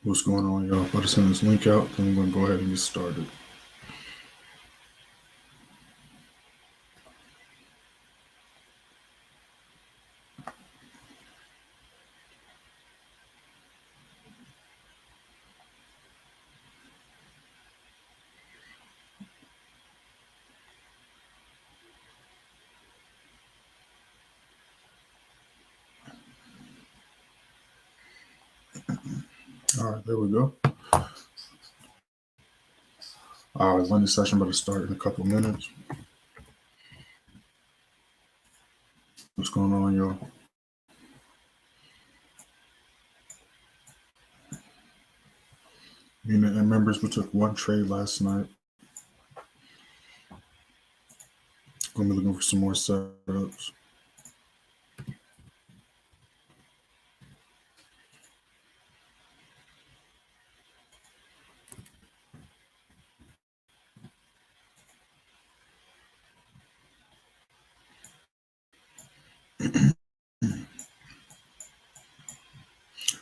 What's going on, y'all? About to send this link out, then we're going to go ahead and get started. All right, there we go. Our London session about to start in a couple minutes. What's going on, y'all? And members, we took one trade last night. Going to be looking for some more setups.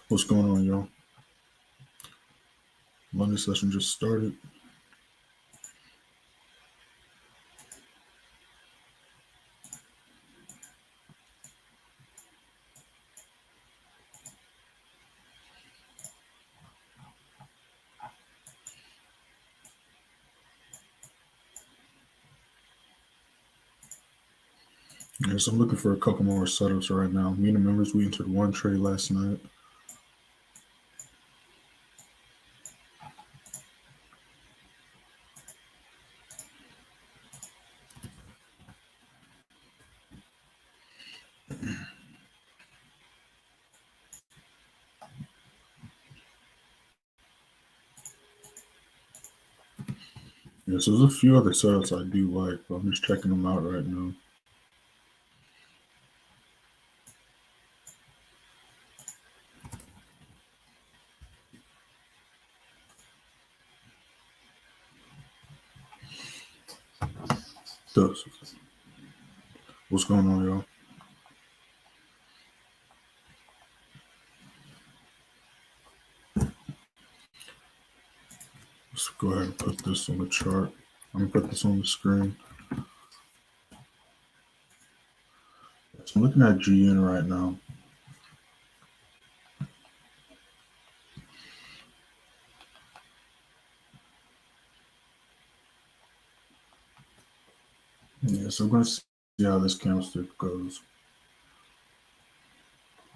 What's going on, y'all? London session just started. Yes, I'm looking for a couple more setups right now. Me and the members, we entered one trade last night. Yes, there's a few other setups I do like, but I'm just checking them out right now. What's going on, y'all? Let's go ahead and put this on the chart. I'm going to put this on the screen. So I'm looking at GN right now. Yeah, so we're going to see how this candlestick goes.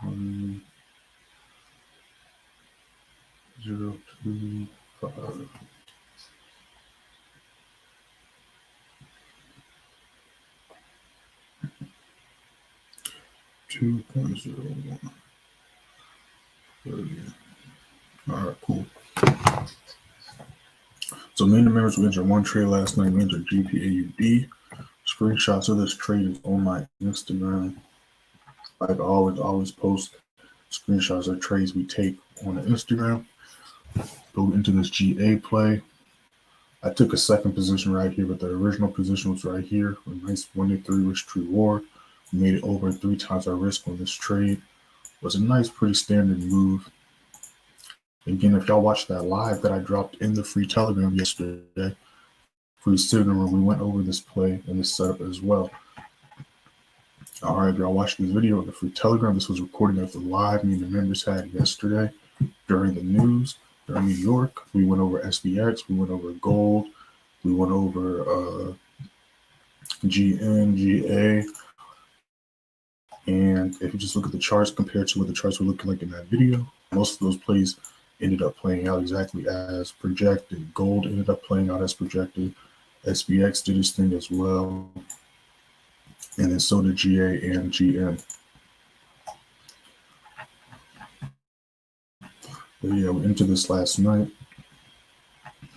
1, 0, 2, 5. $2.01. All right, cool. So me and the members, we entered one trade last night. We entered GPAUD. Screenshots of this trade is on my Instagram. Like always post screenshots of trades we take on the Instagram. Go into this GA play. I took a second position right here, but the original position was right here. A nice 1-3 risk reward. We made it over 3 times our risk on this trade. It was a nice, pretty standard move. Again, if y'all watched that live that I dropped in the free Telegram yesterday, free signal, we went over this play and this setup as well. All right, y'all watched this video on the free Telegram. This was recording of the live me and the members had yesterday during the news. During New York, we went over SPX, we went over gold, we went over GN, GA, and if you just look at the charts compared to what the charts were looking like in that video, most of those plays ended up playing out exactly as projected. Gold ended up playing out as projected. SPX did its thing as well, and then so did GA and GN. But yeah, we entered this last night.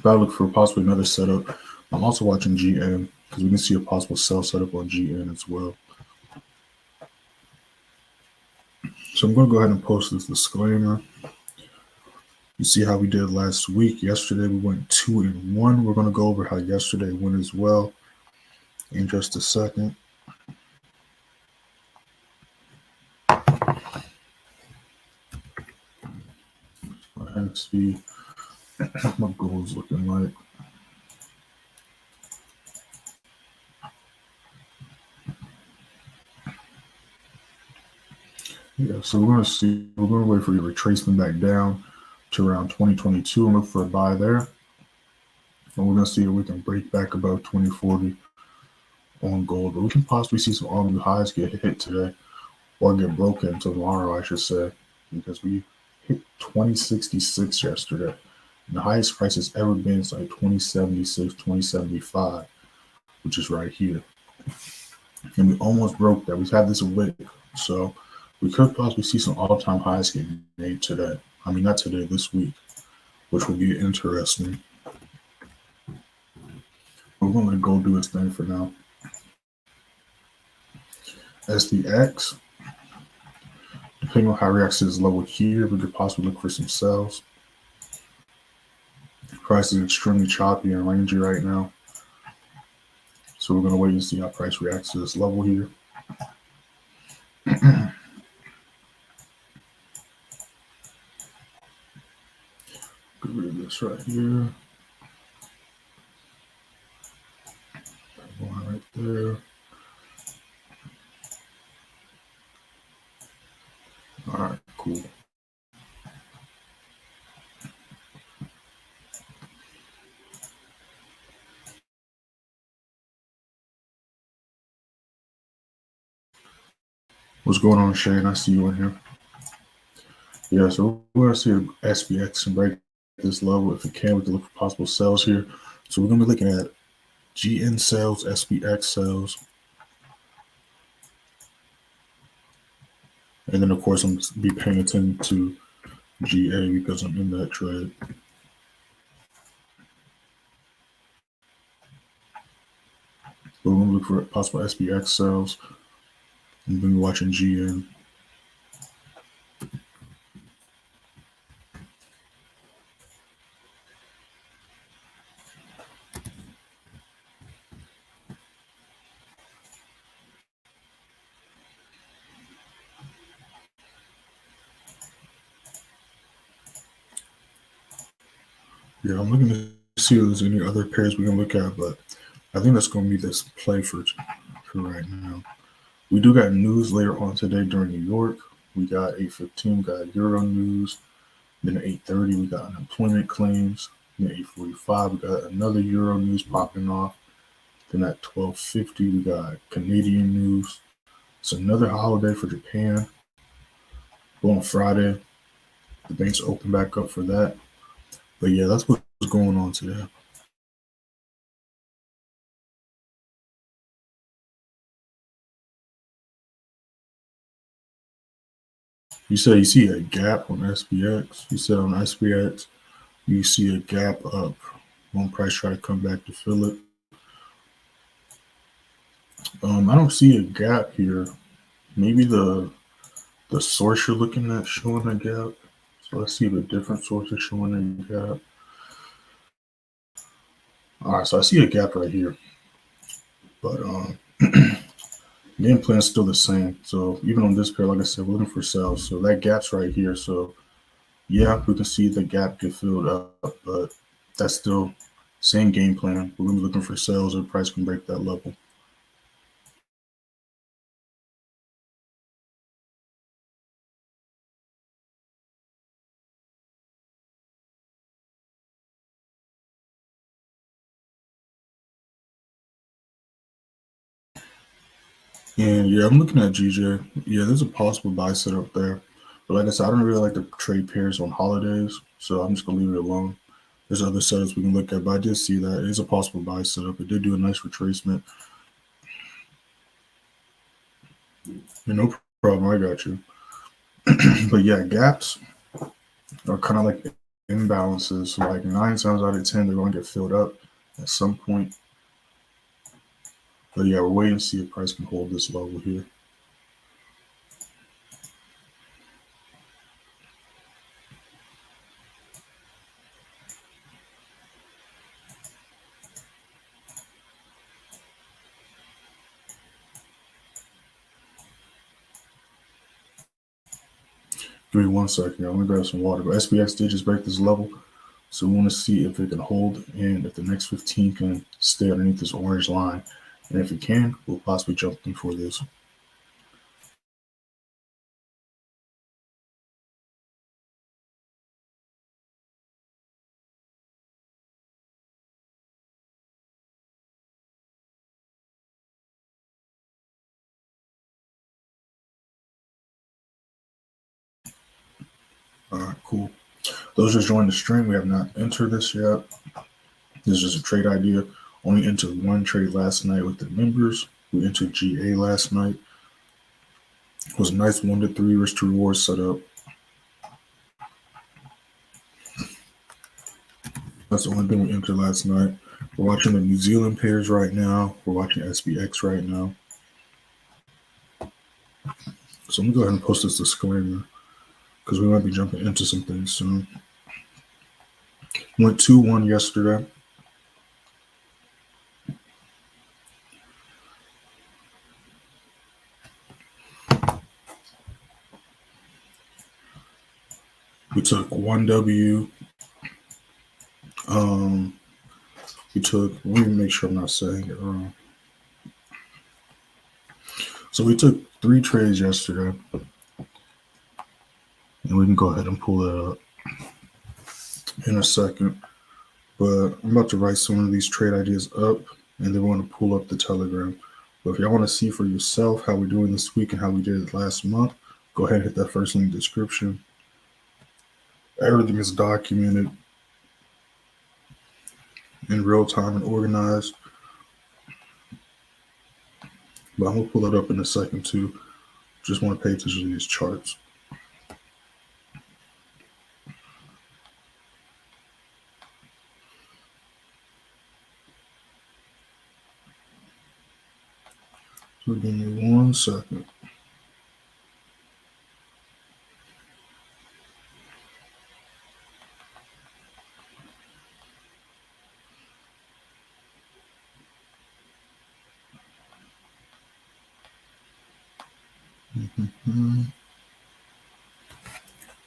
But I look for possibly another setup. I'm also watching GN because we can see a possible sell setup on GN as well. So I'm going to go ahead and post this disclaimer. You see how we did last week. Yesterday we went 2-1. We're going to go over how yesterday went as well in just a second. trying to see what gold is looking like. Yeah, so we're going to wait for your retracement back down to around 2022 and look for a buy there. And we're going to see if we can break back above 2040 on gold. But we can possibly see some all-new highs get hit today or get broken tomorrow, I should say, because we hit 2066 yesterday. And the highest price has ever been is like 2076, 2075, which is right here. And we almost broke that. We've had this wick. So we could possibly see some all-time highs get made today. I mean, not today, this week, which will be interesting. We're going to let gold do its thing for now. SPX, depending on how it reacts to this level here, we could possibly look for some sells. The price is extremely choppy and rangy right now. So we're going to wait and see how price reacts to this level here. Get rid of this right here. One right there. All right, cool. What's going on, Shane? I see you in here. Yeah, so we're going to see SPX and break this level. If it can, we can look for possible sells here. So we're going to be looking at GN sales, SPX sales. And then, of course, I'm going to be paying attention to GA because I'm in that trade. But we're going to look for possible SPX sales. And then we're watching GN. Yeah, I'm looking to see if there's any other pairs we can look at, but I think that's going to be this play for right now. We do got news later on today during New York. We got 8:15, got Euro news. Then at 8:30, we got unemployment claims. Then at 8:45, we got another Euro news popping off. Then at 12:50, we got Canadian news. It's another holiday for Japan. But on Friday, the banks open back up for that. But yeah, that's what's going on today. You said you see a gap on SPX. You said on SPX, you see a gap up. One price try to come back to fill it. I don't see a gap here. Maybe the source you're looking at showing a gap. So let's see if a different source is showing a gap. All right, so I see a gap right here. But game plan is still the same. So even on this pair, like I said, we're looking for sales. So that gap's right here. So yeah, we can see the gap get filled up, but that's still same game plan. We're gonna be looking for sales or price can break that level. And yeah, I'm looking at GJ. Yeah, there's a possible buy setup there. But like I said, I don't really like to trade pairs on holidays, so I'm just gonna leave it alone. There's other setups we can look at, but I did see that it is a possible buy setup. It did do a nice retracement. Yeah, no problem, I got you. But yeah, gaps are kind of like imbalances. So like 9 times out of 10, they're going to get filled up at some point. But yeah, we're waiting to see if price can hold this level here. Give me 1 second. Let me grab some water. But SPX did just break this level. So we want to see if it can hold and if the next 15 can stay underneath this orange line. And if it can, we'll possibly jump in for this. All right, cool. Those just joined the stream. We have not entered this yet. This is a trade idea. Only entered one trade last night with the members. We entered GA last night. It was a nice 1 to 3 risk to reward setup. That's the only thing we entered last night. We're watching the New Zealand pairs right now. We're watching SPX right now. So I'm going to go ahead and post this disclaimer because we might be jumping into some things soon. Went 2-1 yesterday. We took 1W. Let me make sure I'm not saying it wrong. So we took 3 trades yesterday. And we can go ahead and pull that up in a second. But I'm about to write some of these trade ideas up, and then we're going to pull up the Telegram. But if y'all want to see for yourself how we're doing this week and how we did it last month, go ahead and hit that first link in the description. Everything is documented in real time and organized. But I'm going to pull it up in a second too. Just want to pay attention to these charts. So give me 1 second.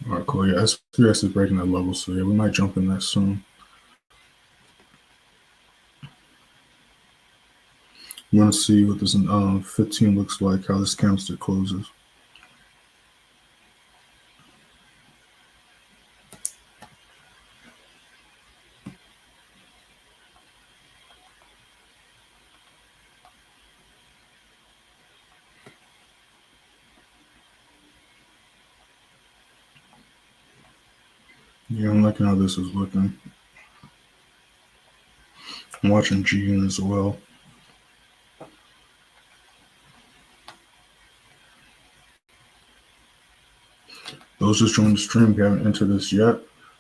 All right, cool. Yeah, SPX is breaking that level, so yeah, we might jump in that soon. You want to see what this 15 looks like, how this candlestick closes. Yeah, I'm liking how this is looking. I'm watching GN as well. Those just joined the stream, we haven't entered this yet,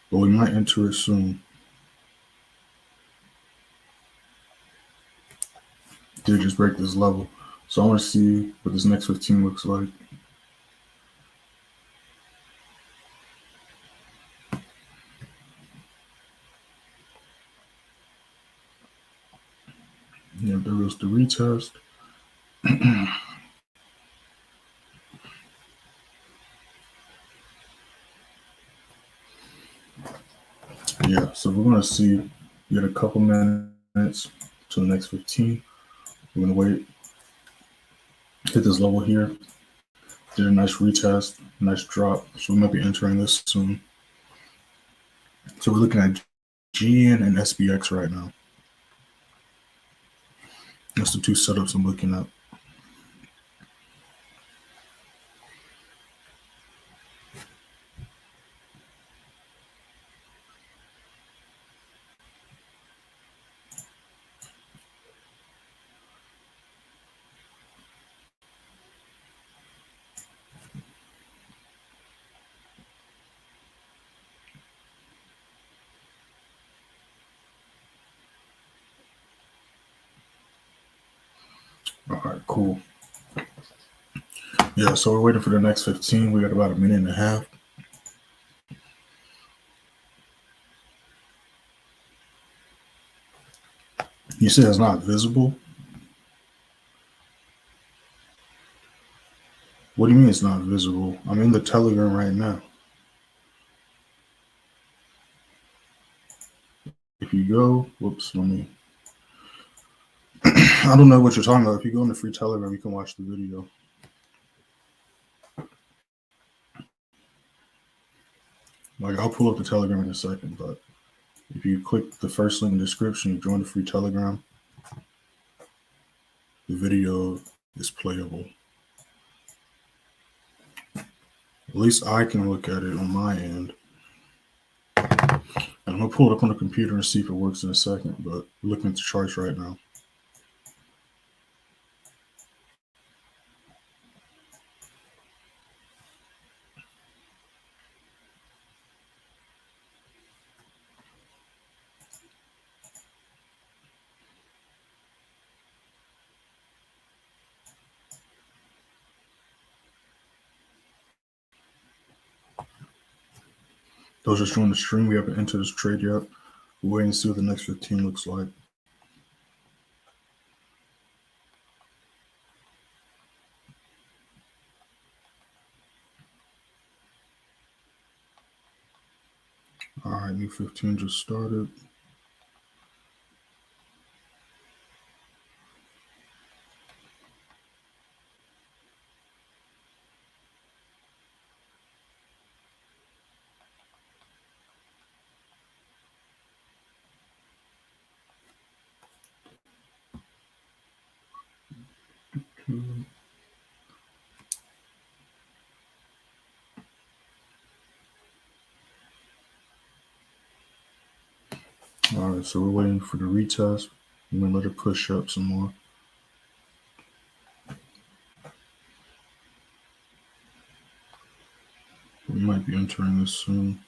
but we might enter it soon. Did just break this level. So I want to see what this next 15 looks like. Yeah, there goes the retest. Yeah, so we're going to see, we got a couple minutes to the next 15. We're going to wait, hit this level here. Did a nice retest, nice drop. So we might be entering this soon. So we're looking at GN and SPX right now. That's the 2 setups I'm looking at. All right, cool. Yeah, so we're waiting for the next 15. We got about a minute and a half. You say it's not visible? What do you mean it's not visible? I'm in the Telegram right now. If you go, whoops, let me. I don't know what you're talking about. If you go in the free Telegram, you can watch the video. Like, I'll pull up the Telegram in a second, but if you click the first link in the description, you join the free Telegram, the video is playable. At least I can look at it on my end. And I'm going to pull it up on the computer and see if it works in a second, but we're looking at the charts right now. Those just joined the stream, we haven't entered this trade yet. We'll wait and see what the next 15 looks like. All right, new 15 just started. All right, so we're waiting for the retest. I'm gonna let it push up some more. We might be entering this soon.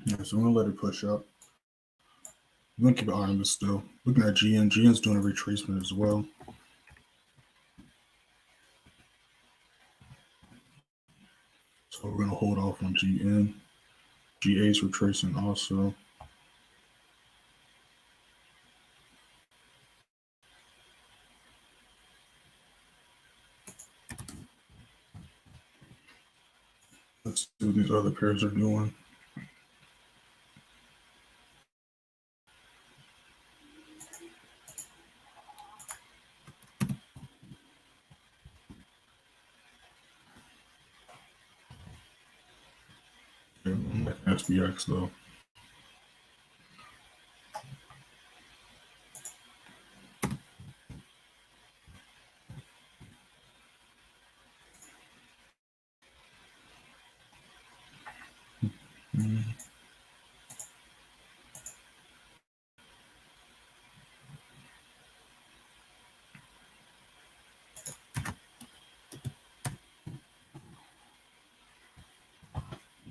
Yeah, so we're gonna let it push up. We're gonna keep an eye on this still. Looking at GN, GN's doing a retracement as well. So we're gonna hold off on GN. GA's retracing also. Let's see what these other pairs are doing. SPX though.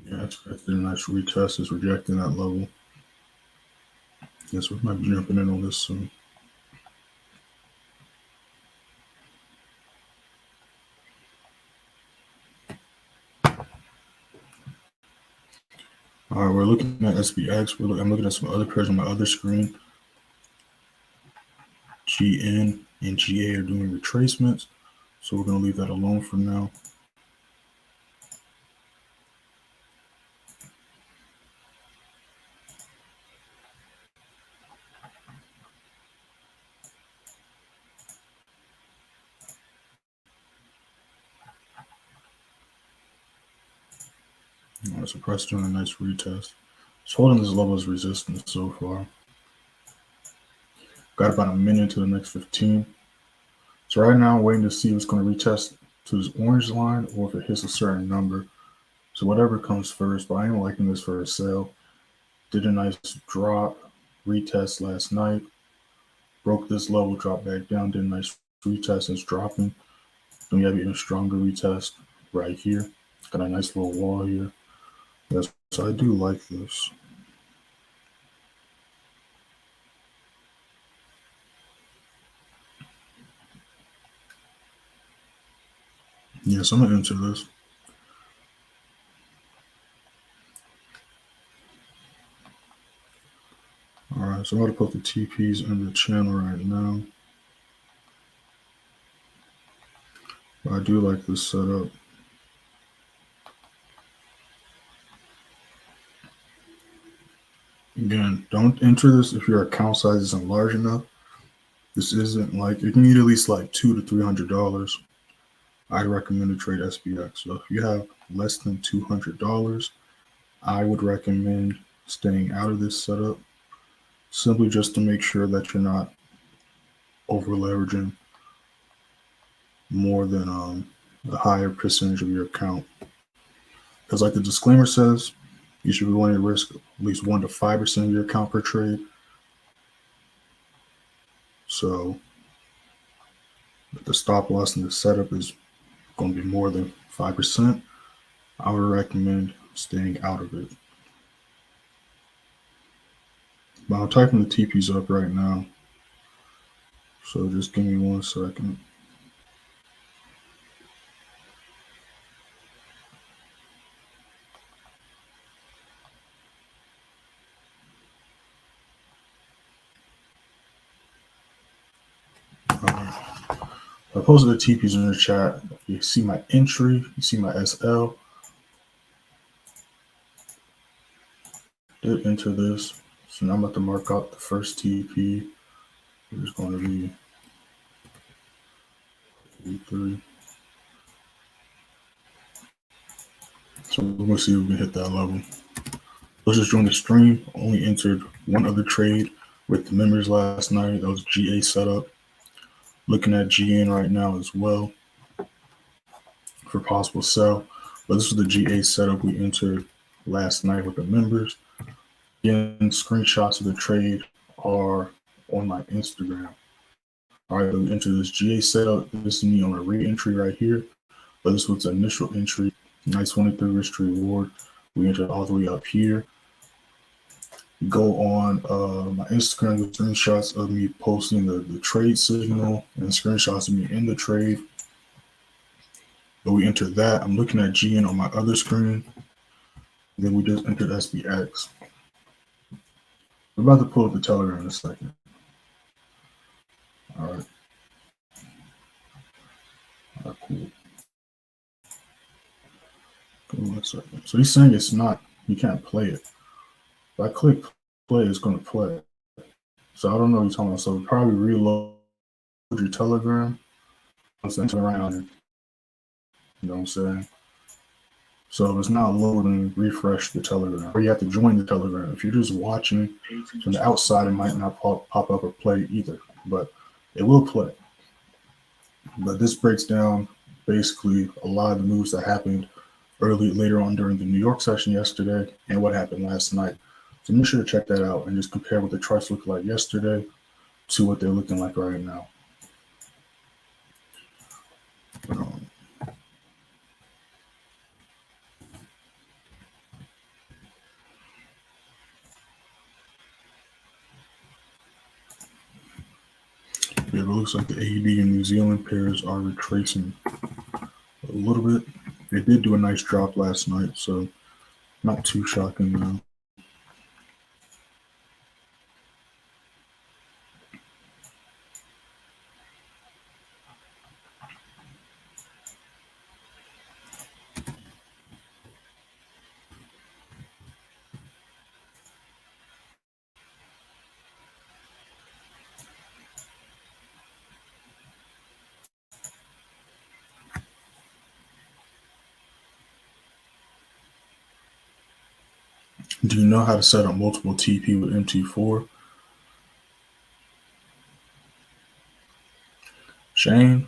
Yeah, it's a nice retest. It's rejecting that level. Yes, we might be jumping in on this soon. All right, we're looking at SPX. I'm looking at some other pairs on my other screen. GN and GA are doing retracements, so we're going to leave that alone for now. All right, so price doing a nice retest. It's holding this level as resistance so far. Got about a minute to the next 15. So right now I'm waiting to see if it's going to retest to this orange line or if it hits a certain number. So whatever comes first, but I am liking this for a sale. Did a nice drop, retest last night, broke this level, dropped back down, did a nice retest, it's dropping. Then we have even stronger retest right here. Got a nice little wall here. Yes, so I do like this. Yes, I'm gonna enter this. All right, so I'm gonna put the TPs in the channel right now. I do like this setup. Again, don't enter this if your account size isn't large enough. This isn't like you can need at least like $200 to $300. I recommend to trade SPX. So if you have less than $200, I would recommend staying out of this setup, simply just to make sure that you're not over leveraging more than a higher percentage of your account. Because like the disclaimer says, you should be willing to risk at least 1% to 5% of your account per trade. So if the stop loss in the setup is going to be more than 5%, I would recommend staying out of it. But I'm typing the TPs up right now, so just give me 1 second. I posted the TPs in the chat. You see my entry, you see my SL. Did enter this. So now I'm about to mark out the first TP. It's going to be E3. So we're going to see if we can hit that level. Let's just join the stream. Only entered one other trade with the members last night. That was GA setup. Looking at GN right now as well for possible sell. But this was the GA setup we entered last night with the members. Again, screenshots of the trade are on my Instagram. All right, we enter this GA setup. This is me on a re-entry right here. But this was the initial entry. Nice 23 risk to reward. We entered all the way up here. Go on my Instagram with screenshots of me posting the trade signal and screenshots of me in the trade. But we entered that. I'm looking at GN on my other screen. Then we just entered SPX. We're about to pull up the Telegram in a second. All right. All right, cool. Give me 1 second. So he's saying it's not, you can't play it. If I click play, it's going to play. So I don't know what you're talking about. So probably reload your Telegram. Something around. You know what I'm saying? So if it's not loading, refresh the Telegram. Or you have to join the Telegram. If you're just watching from the outside, it might not pop up or play either. But it will play. But this breaks down basically a lot of the moves that happened later on during the New York session yesterday and what happened last night. So make sure to check that out and just compare what the charts looked like yesterday to what they're looking like right now. Yeah, it looks like the AUD and New Zealand pairs are retracing a little bit. They did do a nice drop last night, so not too shocking now. Do you know how to set up multiple TP with MT4? Shane,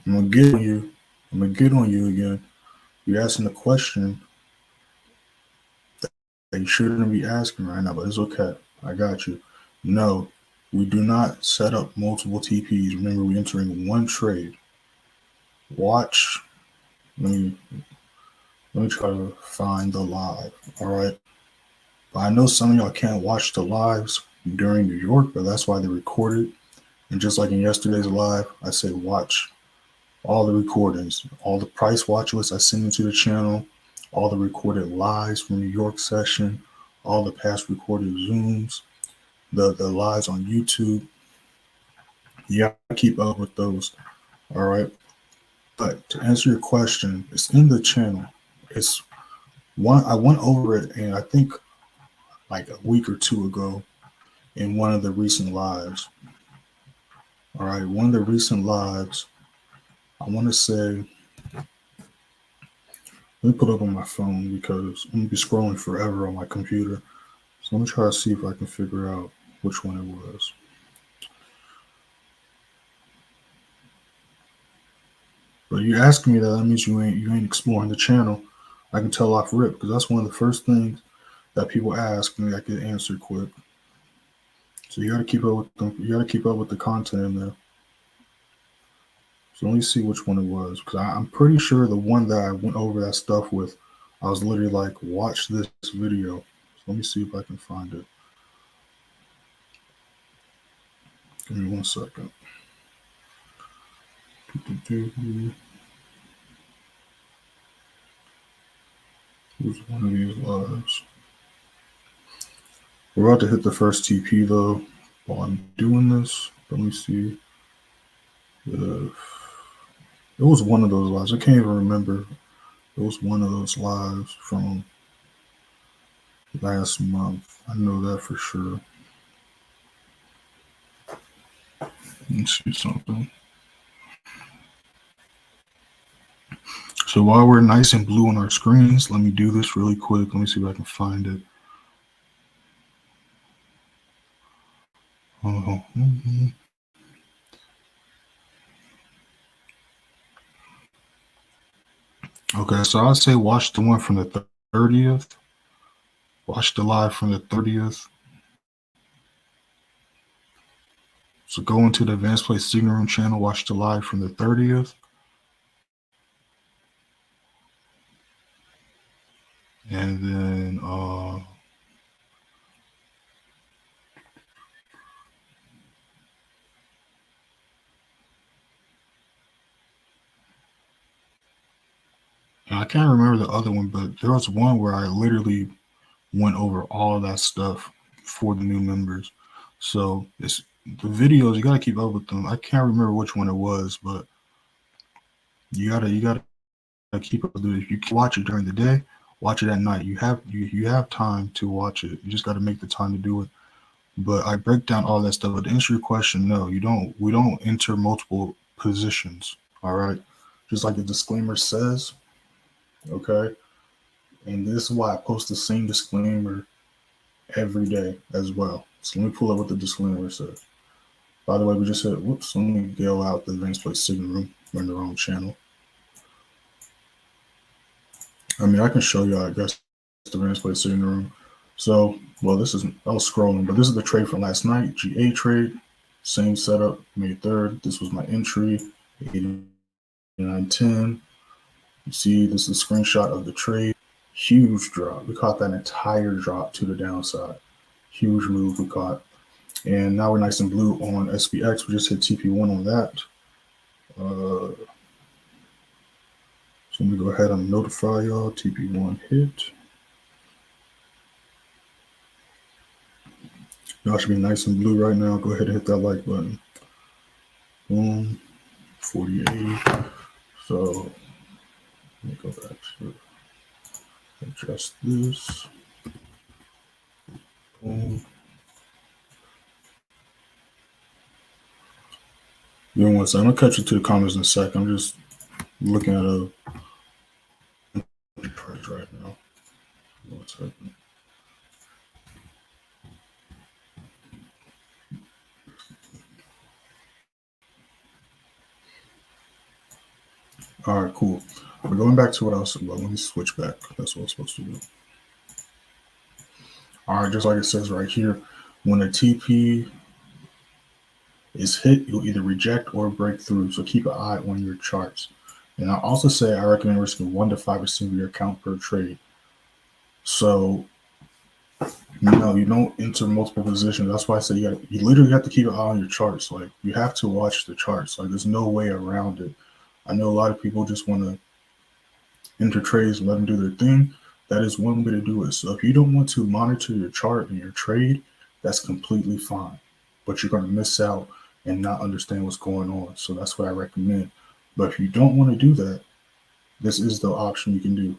I'm gonna get on you. I'm gonna get on you again. You're asking a question you shouldn't be asking right now, but it's okay. I got you. No, we do not set up multiple TPs. Remember, we're entering one trade. Watch. Let me try to find the live. All right. But I know some of y'all can't watch the lives during New York, but that's why they're recorded. And just like in yesterday's live, I say watch all the recordings, all the price watch lists I send into the channel, all the recorded lives from New York session, all the past recorded Zooms, the lives on YouTube. You have to keep up with those. All right. But to answer your question, it's in the channel. It's one I went over it, and I think like a week or two ago in one of the recent lives. All right, one of the recent lives, I want to say, let me put it up on my phone because I'm going to be scrolling forever on my computer. So let me try to see if I can figure out which one it was. But you asking me that means you ain't exploring the channel. I can tell off rip because that's one of the first things that people ask and I can answer quick. So you got to keep up with them. You got to keep up with the content in there. So let me see which one it was because I'm pretty sure the one that I went over that stuff with, I was literally like, watch this video. So let me see if I can find it. Give me 1 second. Who's one of these lives? We're about to hit the first TP though while I'm doing this. Let me see. It was one of those lives. I can't even remember. It was one of those lives from last month. I know that for sure. Let me see something. So while we're nice and blue on our screens, let me do this really quick. Let me see if I can find it. Okay, so I'd say watch the one from the 30th. Watch the live from the 30th. So go into the Advanced Play Signal Room channel, watch the live from the 30th. And then I can't remember the other one, but there was one where I literally went over all of that stuff for the new members. So it's the videos, you gotta keep up with them. I can't remember which one it was, but you gotta keep up with it. If you can watch it during the day, watch it at night. You have time to watch it. You just gotta make the time to do it. But I break down all that stuff. But to answer your question, no, you don't. We don't enter multiple positions. All right, just like the disclaimer says. Okay, and this is why I post the same disclaimer every day as well. So let me pull up what the disclaimer says. By the way, we just said, whoops, let me go out the Advanced Play Signal Room. We're in the wrong channel. I mean, I can show you, I guess, the Advanced Play Signal Room. So, well, this is, I was scrolling, but this is the trade from last night. GA trade, same setup, May 3rd. This was my entry, 89.10. You see, this is a screenshot of the trade. Huge drop. We caught that entire drop to the downside. Huge move we caught. And now we're nice and blue on SPX. We just hit TP1 on that. So let me go ahead and notify y'all. TP1 hit. Y'all should be nice and blue right now. Go ahead and hit that like button. Boom. 48. So let me go back to adjust this. Boom. You know what? I'm gonna cut you to the comments in a sec. I'm just looking at a price right now. What's happening? All right, cool. We're going back to what I was about. Let me switch back. That's what I'm supposed to do. All right, just like it says right here, when a TP is hit, you'll either reject or break through. So keep an eye on your charts. And I also say I recommend risking 1 to 5% of your account per trade. So you don't enter multiple positions. That's why I say you literally have to keep an eye on your charts. Like you have to watch the charts. Like there's no way around it. I know a lot of people just want to enter trades and let them do their thing. That is one way to do it. So if you don't want to monitor your chart and your trade, that's completely fine. But you're going to miss out and not understand what's going on. So that's what I recommend. But if you don't want to do that, this is the option you can do.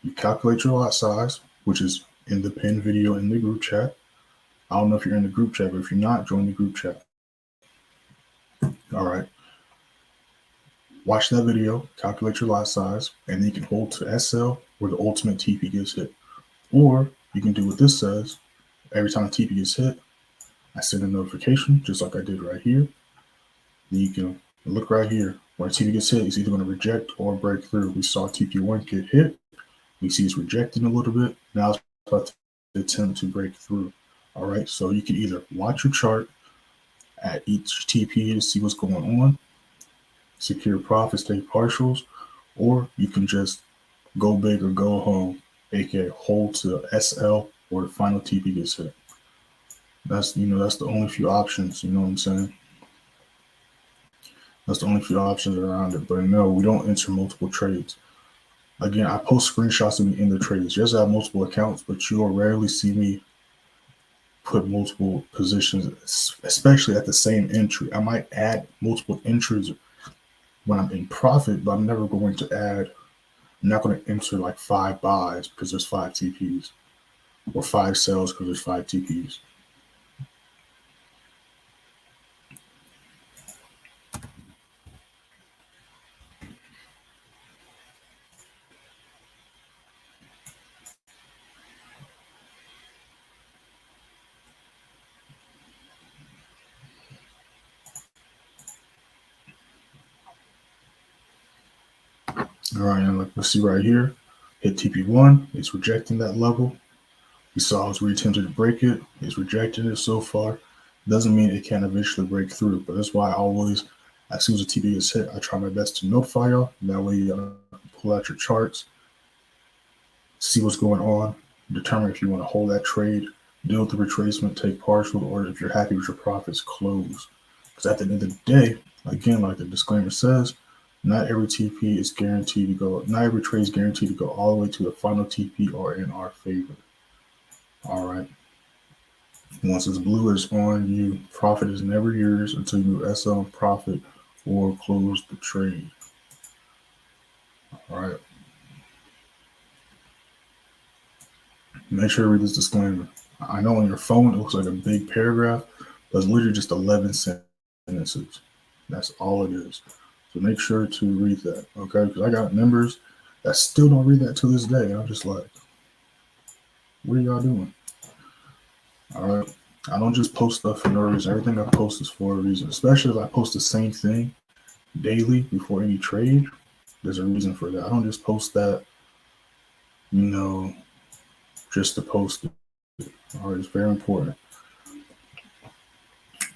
You calculate your lot size, which is in the pinned video in the group chat. I don't know if you're in the group chat, but if you're not, join the group chat. All right. Watch that video, calculate your lot size, and then you can hold to SL where the ultimate TP gets hit. Or you can do what this says. Every time a TP gets hit, I send a notification, just like I did right here. Then you can look right here. When a TP gets hit, it's either going to reject or break through. We saw TP1 get hit. We see it's rejecting a little bit. Now it's about to attempt to break through. All right, so you can either watch your chart at each TP to see what's going on, secure profits, take partials, or you can just go big or go home, aka hold to SL or the final TP gets hit. That's that's the only few options. You know what I'm saying? That's the only few options around it. But no, we don't enter multiple trades. Again, I post screenshots of me in the trades. Yes, I have multiple accounts, but you will rarely see me put multiple positions, especially at the same entry. I might add multiple entries when I'm in profit, but I'm never going to add, I'm not going to enter like 5 buys because there's 5 TPs or 5 sells because there's 5 TPs. All right, and let's see right here, hit TP1, it's rejecting that level. We saw it's attempted to break it, it's rejecting it so far. Doesn't mean it can't eventually break through, but that's why I always, as soon as the TP is hit, I try my best to notify y'all. That way you pull out your charts, see what's going on, determine if you want to hold that trade, deal with the retracement, take partial, or if you're happy with your profits, close. Because at the end of the day, again, like the disclaimer says, not every TP is guaranteed to go, not every trade is guaranteed to go all the way to the final TP or in our favor. All right. Once it's blue, it's on you. Profit is never yours until you SL profit or close the trade. All right. Make sure to read this disclaimer. I know on your phone it looks like a big paragraph, but it's literally just 11 sentences. That's all it is. So make sure to read that, okay? Because I got members that still don't read that to this day. I'm just like, what are y'all doing? All right. I don't just post stuff for no reason. Everything I post is for a reason, especially if I post the same thing daily before any trade. There's a reason for that. I don't just post that, just to post it. All right, it's very important.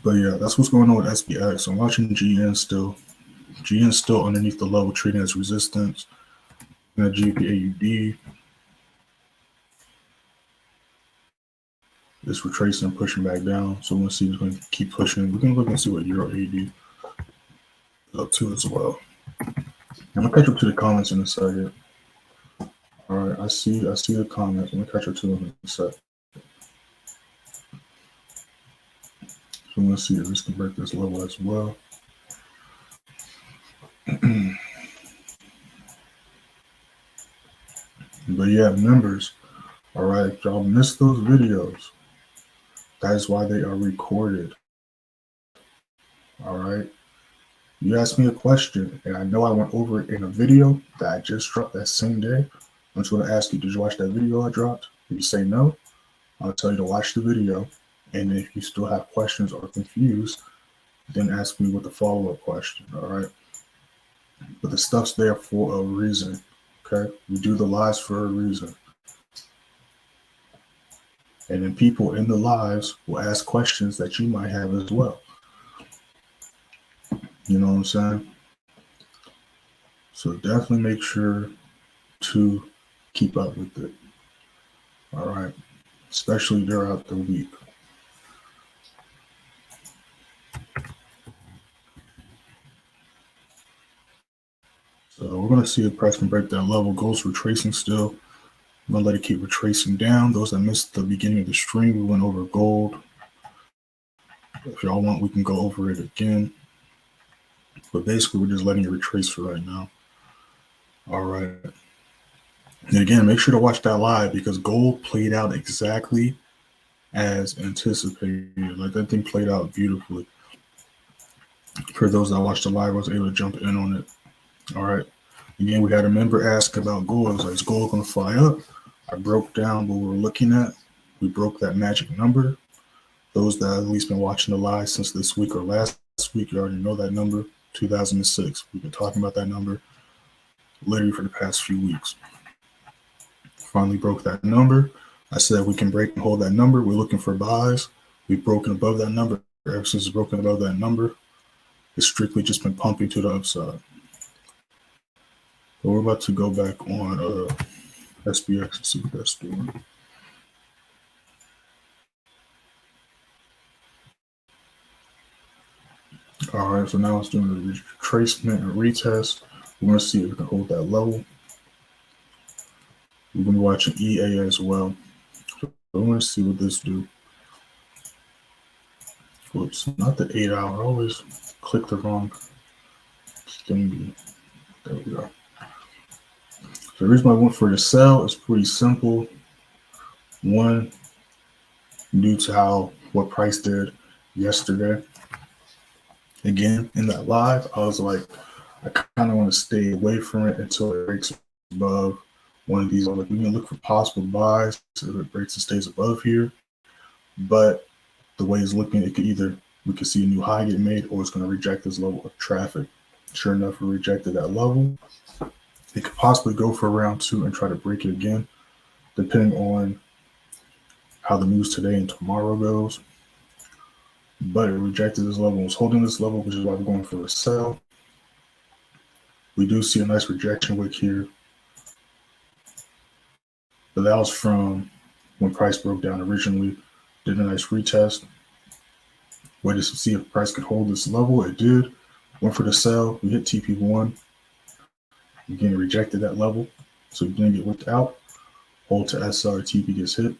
But yeah, that's what's going on with SPX. I'm watching GN still. GN still underneath the level, trading as resistance. And the GBPJPY is retracing and pushing back down. So we're going to see if it's going to keep pushing. We're going to look and see what Euro AD is up to as well. I'm going to catch up to the comments in a second. All right, I see the comments. I'm going to catch up to them in a sec. So I'm going to see if this can break this level as well. But yeah, members, all right, if y'all missed those videos, that is why they are recorded. All right. You asked me a question, and I know I went over it in a video that I just dropped that same day. I'm just going to ask you, did you watch that video I dropped? If you say no, I'll tell you to watch the video. And if you still have questions or confused, then ask me with the follow-up question, all right? But the stuff's there for a reason, okay? We do the lives for a reason. And then people in the lives will ask questions that you might have as well. You know what I'm saying? So definitely make sure to keep up with it. All right. Especially throughout the week. So we're going to see if price can break that level. Gold's retracing still. I'm going to let it keep retracing down. Those that missed the beginning of the stream, we went over gold. If y'all want, we can go over it again. But basically, we're just letting it retrace for right now. All right. And again, make sure to watch that live because gold played out exactly as anticipated. Like that thing played out beautifully. For those that watched the live, I was able to jump in on it. All right. Again, we had a member ask about gold. I was like, is gold going to fly up? I broke down what we were looking at. We broke that magic number. Those that have at least been watching the live since this week or last week, you already know that number, 2006. We've been talking about that number literally for the past few weeks. Finally broke that number. I said we can break and hold that number. We're looking for buys. We've broken above that number. Ever since it's broken above that number, it's strictly just been pumping to the upside. But we're about to go back on SPX and see what that's doing. All right, so now it's doing a retracement and retest. We're going to see if we can hold that level. We're going to be watching EA as well. So we're going to see what this do. Whoops, not the 8 hour. I always click the wrong thing. There we go. So the reason why I went for the sell is pretty simple. One, due to what price did yesterday. Again, in that live, I was like, I kind of want to stay away from it until it breaks above one of these. Like, we can look for possible buys if it breaks and stays above here. But the way it's looking, it could either, we could see a new high get made or it's going to reject this level of traffic. Sure enough, it rejected that level. It could possibly go for round 2 and try to break it again, depending on how the news today and tomorrow goes. But it rejected this level, was holding this level, which is why we're going for a sell. We do see a nice rejection wick here. But that was from when price broke down originally, did a nice retest. Waited to see if price could hold this level. It did. Went for the sell. We hit TP1. Again, it rejected that level. So we didn't get whipped out. Hold to SR, TP gets hit.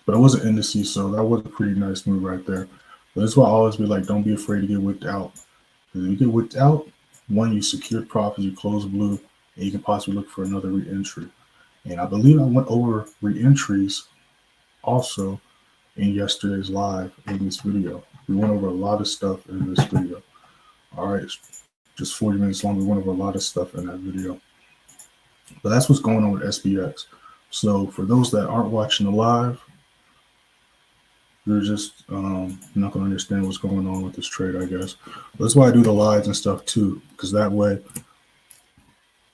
But it wasn't indices, so that was a pretty nice move right there. But that's why I always be like, don't be afraid to get whipped out. Because if you get whipped out, one, you secured profits, you close blue, and you can possibly look for another re-entry. And I believe I went over re-entries also in yesterday's live in this video. We went over a lot of stuff in this video. All right, it's just 40 minutes long. We went over a lot of stuff in that video. But that's what's going on with SPX. So for those that aren't watching the live, you're just not going to understand what's going on with this trade, I guess. But that's why I do the lives and stuff too, because that way,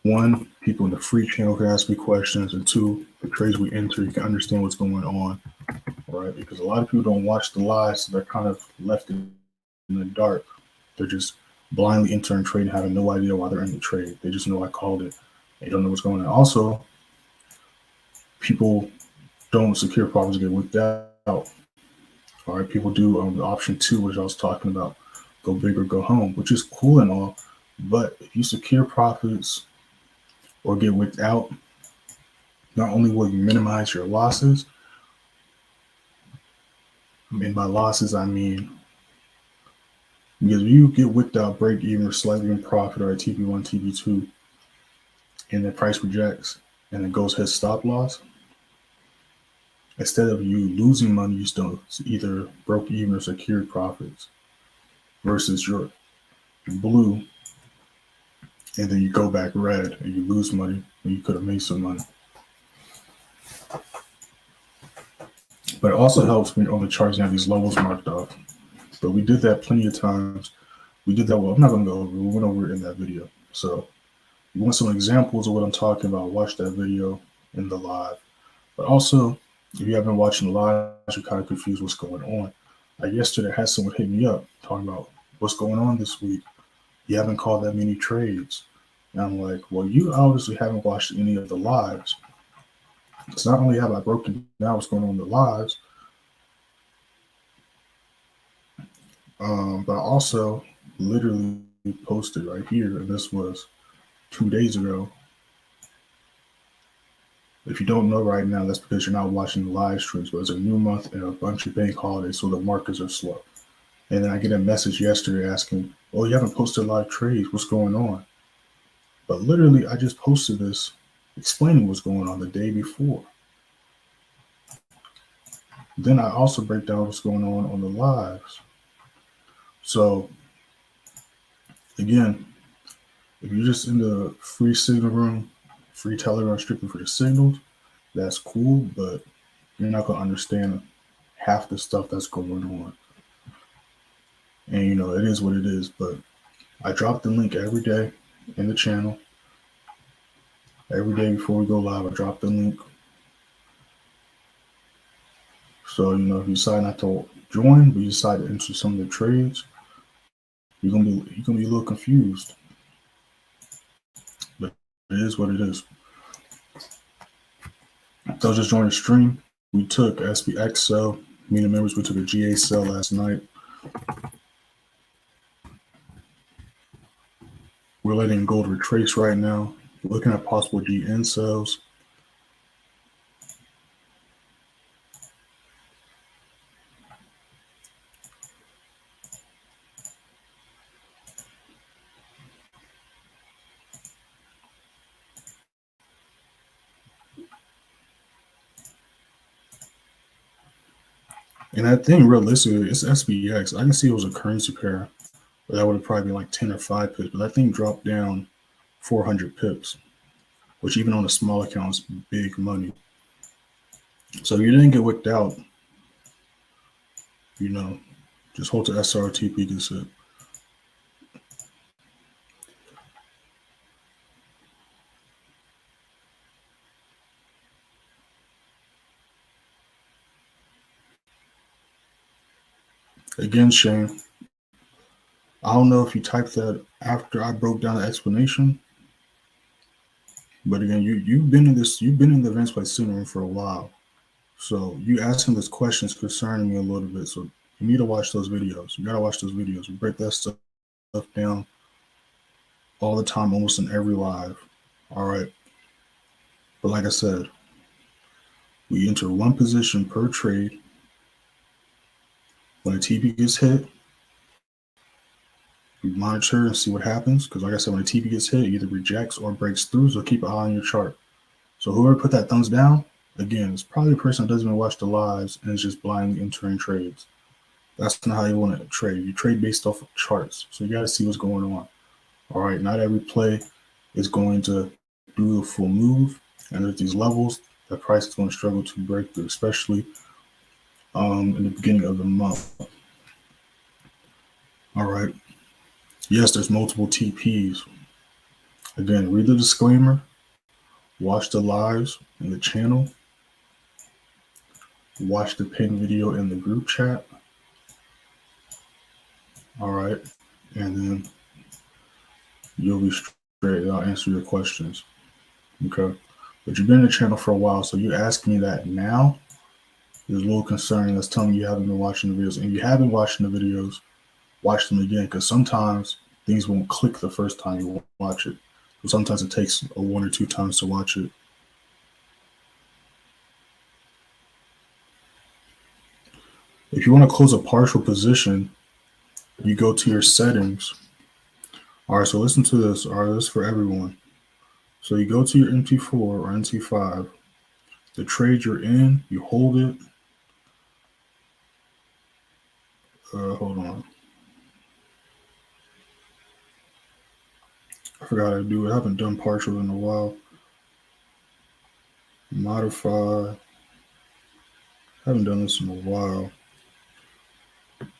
one, people in the free channel can ask me questions, and two, the trades we enter, you can understand what's going on, right? Because a lot of people don't watch the lives, so they're kind of left in the dark. They're just blindly entering trade and having no idea why they're in the trade. They just know I called it. They don't know what's going on. Also, people don't secure profits get whipped out. All right, people do the option 2, which I was talking about, go big or go home, which is cool and all. But if you secure profits or get whipped out, not only will you minimize your losses, and by losses, I mean, because if you get whipped out, break even, or slightly in profit, or a TP1, TP2, and the price rejects and it goes hit stop loss, instead of you losing money, you still either broke even or secured profits versus your blue, and then you go back red and you lose money and you could have made some money. But it also helps when on the charts you have these levels marked off. But we did that plenty of times. We did that, well, I'm not going to go over it. We went over it in that video. So if you want some examples of what I'm talking about, watch that video in the live. But also, if you haven't been watching the live, you're kind of confused what's going on. Like yesterday, I had someone hit me up talking about what's going on this week. You haven't called that many trades. And I'm like, well, you obviously haven't watched any of the lives. It's not only have I broken down what's going on in the lives, but I also literally posted right here, and this was 2 days ago. If you don't know right now, that's because you're not watching the live streams, but it's a new month and a bunch of bank holidays, so the markets are slow. And then I get a message yesterday asking, oh, you haven't posted live trades. What's going on? But literally, I just posted this explaining what's going on the day before. Then I also break down what's going on the lives. So, again, if you're just in the free signal room, free Telegram strictly for the signals, that's cool, but you're not going to understand half the stuff that's going on. And, you know, it is what it is, but I drop the link every day in the channel. Every day before we go live, I drop the link. So, you know, if you decide not to join, but you decide to enter some of the trades, you're gonna be a little confused. But it is what it is. So just join the stream. We took SPX sell. Me and the members, we took a GA sell last night. We're letting gold retrace right now. We're looking at possible GN sells. And I think realistically, it's SPX. I can see it was a currency pair, but that would have probably been like 10 or 5 pips. But that thing dropped down 400 pips, which even on a small account is big money. So you didn't get wicked out, you know, just hold to SRTP gets it. Again, Shane, I don't know if you typed that after I broke down the explanation, but again, you've been in the events by signal for a while. So you asking those questions concerning me a little bit. So you need to watch those videos. You gotta watch those videos. We break that stuff down all the time, almost in every live. All right. But like I said, we enter one position per trade. When a TP gets hit, we monitor and see what happens. Because like I said, when a TP gets hit, it either rejects or breaks through. So keep an eye on your chart. So whoever put that thumbs down, again, it's probably a person that doesn't even watch the lives and is just blindly entering trades. That's not how you want to trade. You trade based off of charts. So you got to see what's going on. All right, not every play is going to do the full move. And there's these levels that price is going to struggle to break through, especially in the beginning of the month. All right. Yes, there's multiple TPs. Again, read the disclaimer. Watch the lives in the channel. Watch the pinned video in the group chat. All right. And then you'll be straight and I'll answer your questions. Okay. But you've been in the channel for a while, so you ask me that now is a little concerning. That's telling you haven't been watching the videos. And if you have been watching the videos, watch them again, because sometimes things won't click the first time you watch it. So sometimes it takes one or two times to watch it. If you want to close a partial position, you go to your settings. All right, so listen to this. All right, this is for everyone. So you go to your MT4 or MT5. The trade you're in, you hold it. Hold on. I forgot how to do it. I haven't done partial in a while. Modify. I haven't done this in a while.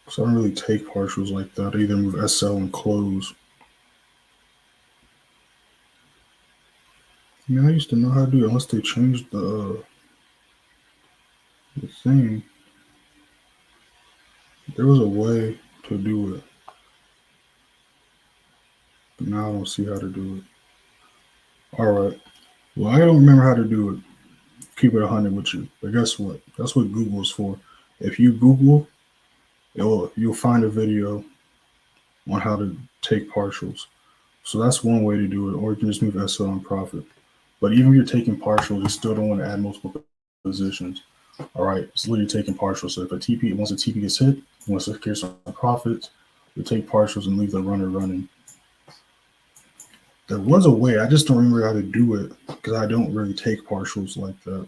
So I don't really take partials like that. I either move SL and close. I mean, I used to know how to do it unless they changed the the thing, there was a way to do it, but now I don't see how to do it. All right. Well, I don't remember how to do it. Keep it 100 with you. But guess what? That's what Google is for. If you Google, you'll find a video on how to take partials. So that's one way to do it. Or you can just move SL on profit. But even if you're taking partials, you still don't want to add multiple positions. All right, it's literally taking partials. So if once a TP gets hit, once it secures some profits, you take partials and leave the runner running. There was a way, I just don't remember how to do it because I don't really take partials like that.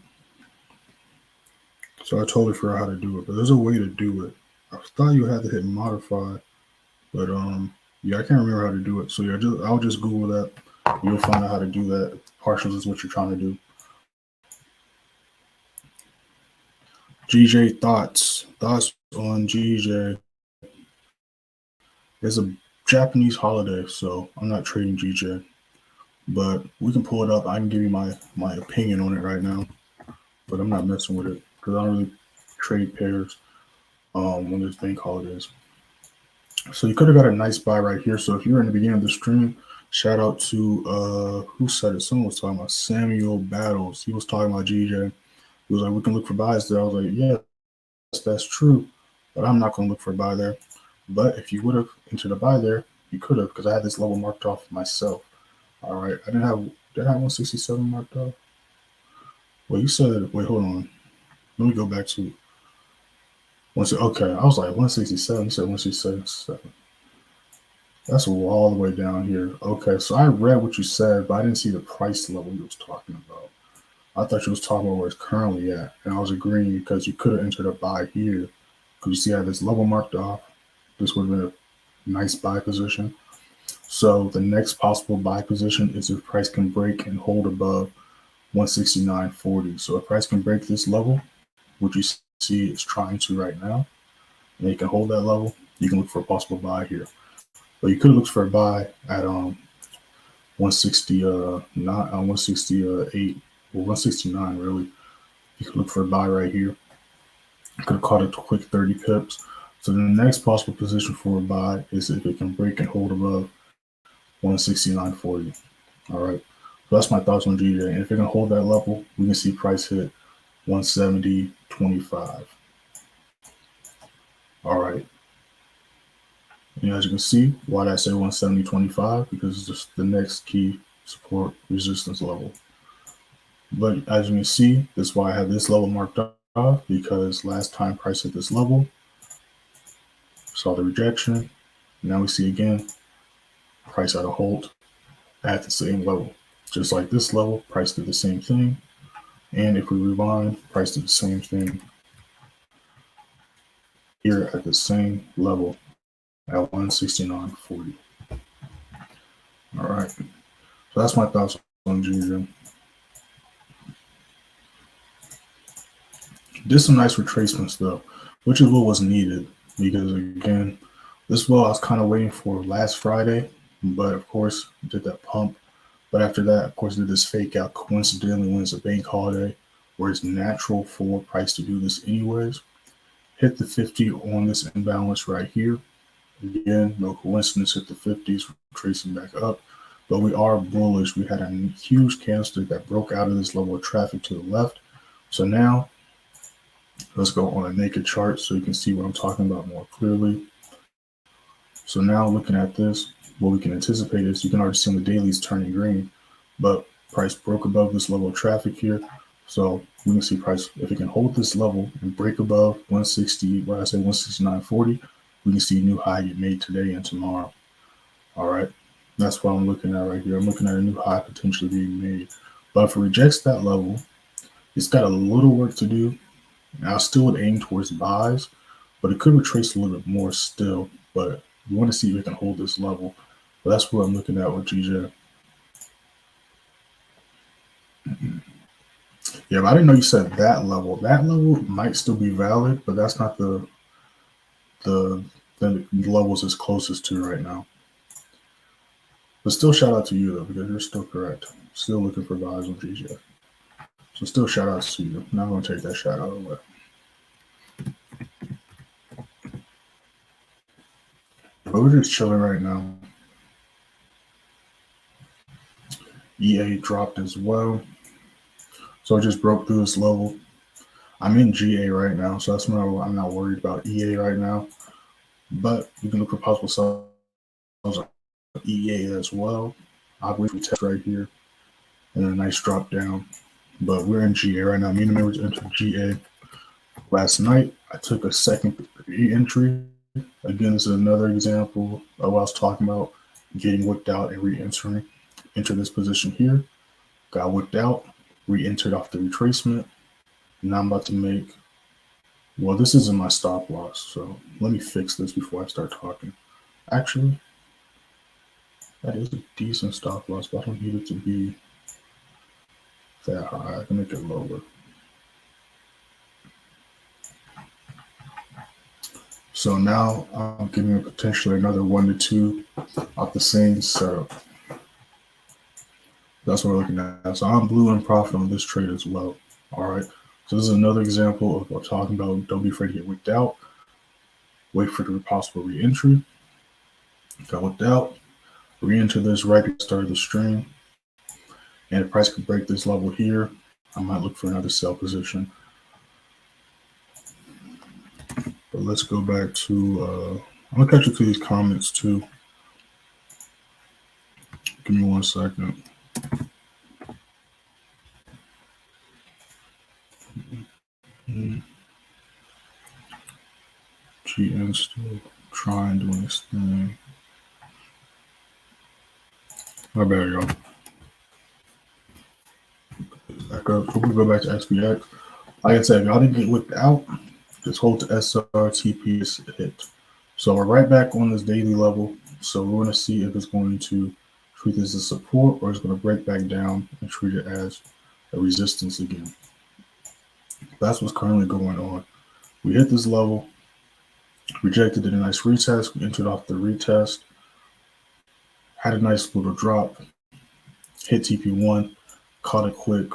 So I totally forgot how to do it, but there's a way to do it. I thought you had to hit modify, but yeah, I can't remember how to do it. So yeah, I'll just Google that. You'll find out how to do that. Partials is what you're trying to do. GJ thoughts on GJ. It's a Japanese holiday, so I'm not trading GJ, but we can pull it up. I can give you my opinion on it right now, but I'm not messing with it because I don't really trade pairs when there's bank holidays. So you could have got a nice buy right here. So if you're in the beginning of the stream, shout out to who said it? Someone was talking about Samuel Battles. He was talking about GJ. He was like, we can look for buys there. I was like, yes, that's true, but I'm not going to look for a buy there. But if you would have entered a buy there, you could have, because I had this level marked off myself. All right, did I have 167 marked off? Well, you said, wait, hold on. Let me go back to okay, I was like 167. You said 167. That's all the way down here. Okay, so I read what you said, but I didn't see the price level you was talking about. I thought you was talking about where it's currently at, and I was agreeing because you could have entered a buy here. Because you see I have this level marked off. This would have been a nice buy position. So the next possible buy position is if price can break and hold above 169.40. So if price can break this level, which you see it's trying to right now, and you can hold that level, you can look for a possible buy here. But you could have looked for a buy at 169, 168, or 169 really. You could look for a buy right here. You could have caught a quick 30 pips. So the next possible position for a buy is if it can break and hold above 169.40. All right. So that's my thoughts on GJ. And if it can hold that level, we can see price hit 170.25. All right. And as you can see, why did I say 170.25? Because it's just the next key support resistance level. But as you can see, that's why I have this level marked off, because last time price hit this level, saw the rejection. Now we see again, price at a halt at the same level. Just like this level, price did the same thing. And if we rewind, price did the same thing here at the same level at 169.40. All right. So that's my thoughts on GJ. Did some nice retracements though, which is what was needed, because again, this I was kind of waiting for last Friday, but of course did that pump. But after that, of course, did this fake out coincidentally when it's a bank holiday, where it's natural for price to do this anyways. Hit the 50 on this imbalance right here. Again, no coincidence, hit the 50s, tracing back up. But we are bullish. We had a huge candlestick that broke out of this level of traffic to the left. So now let's go on a naked chart so you can see what I'm talking about more clearly. So now looking at this, what we can anticipate is you can already see on the dailies turning green, but price broke above this level of traffic here. So we can see price, if it can hold this level and break above 160, what I say 169.40, we can see a new high get made today and tomorrow. All right. That's what I'm looking at right here. I'm looking at a new high potentially being made. But if it rejects that level, it's got a little work to do. And I still would aim towards buys, but it could retrace a little bit more still. But we want to see if it can hold this level. But that's what I'm looking at with GJ. Yeah, but I didn't know you said that level. That level might still be valid, but that's not the levels it's closest to right now. But still shout out to you though, because you're still correct. Still looking for buys on GJ. So still shout outs to you. I'm not gonna take that shout out away. But we're just chilling right now. EA dropped as well. So I just broke through this level. I'm in GA right now, so that's why I'm not worried about EA right now. But you can look for possible sells on EA as well. I'll wait for test right here. And a nice drop down. But we're in GA right now. Me and the members entered GA. Last night, I took a second re-entry. Again, this is another example of what I was talking about, getting whipped out and re-entering. Enter this position here. Got whipped out, re-entered off the retracement. Now I'm about to make, well, this isn't my stop loss, so let me fix this before I start talking. Actually, that is a decent stop loss, but I don't need it to be that high. I can make it lower. So now I'm getting potentially another 1 to 2 off the same setup. That's what we're looking at. So I'm blue in profit on this trade as well. All right. So this is another example of what I'm talking about. Don't be afraid to get wicked out. Wait for the possible re-entry. Got wicked out. Re-enter this right at the start of the string. And the price could break this level here. I might look for another sell position. But let's go back to, I'm going to catch you to these comments too. Give me 1 second. GN still trying doing this thing. My bad, y'all. Back up. So we go back to SPX. Like I said, if y'all didn't get whipped out, just hold to SRTP is hit. So we're right back on this daily level. So we're going to see if it's going to treat this as support or it's going to break back down and treat it as a resistance again. That's what's currently going on. We hit this level, rejected it, a nice retest. We entered off the retest, had a nice little drop, hit TP1, caught it quick.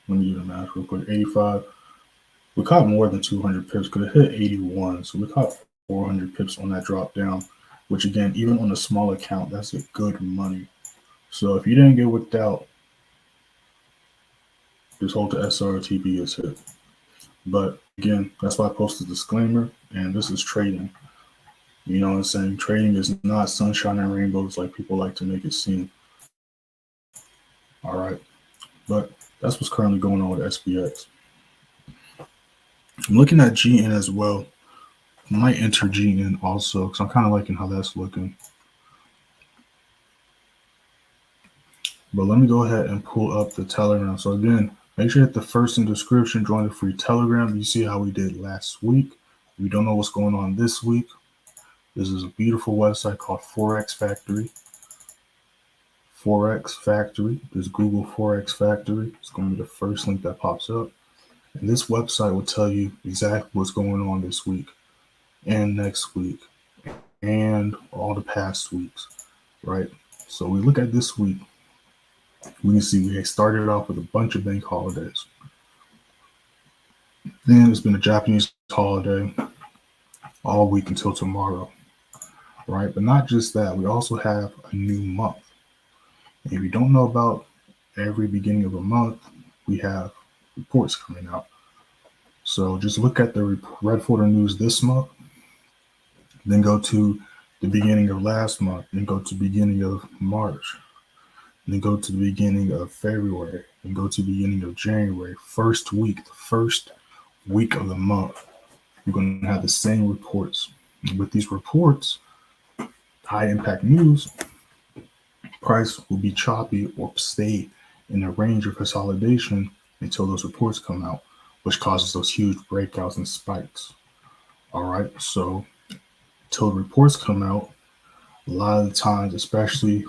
Let me do the math real quick. 85. We caught more than 200 pips. Could have hit 81. So we caught 400 pips on that drop down, which again, even on a small account, that's a good money. So if you didn't get whipped out, just hold the SRTP is hit. But again, that's why I posted a disclaimer, and this is trading. You know what I'm saying? Trading is not sunshine and rainbows like people like to make it seem. All right. But that's what's currently going on with SPX. I'm looking at GN as well. I might enter GN also because I'm kind of liking how that's looking. But let me go ahead and pull up the Telegram. So again, make sure you hit the first in the description, join the free Telegram. You see how we did last week. If you don't know what's going on this week, this is a beautiful website called Forex Factory. Forex Factory. Just Google Forex Factory. It's going to be the first link that pops up. And this website will tell you exactly what's going on this week and next week and all the past weeks, right? So we look at this week. We can see we started off with a bunch of bank holidays. Then there's been a Japanese holiday all week until tomorrow, right? But not just that, we also have a new month. And if you don't know about every beginning of a month, we have reports coming out. So just look at the red folder news this month, then go to the beginning of last month, then go to the beginning of March, then go to the beginning of February, and go to the beginning of January. First week, the first week of the month, you're going to have the same reports. And with these reports, high impact news, price will be choppy or stay in a range of consolidation until those reports come out, which causes those huge breakouts and spikes. All right, so till the reports come out, a lot of the times, especially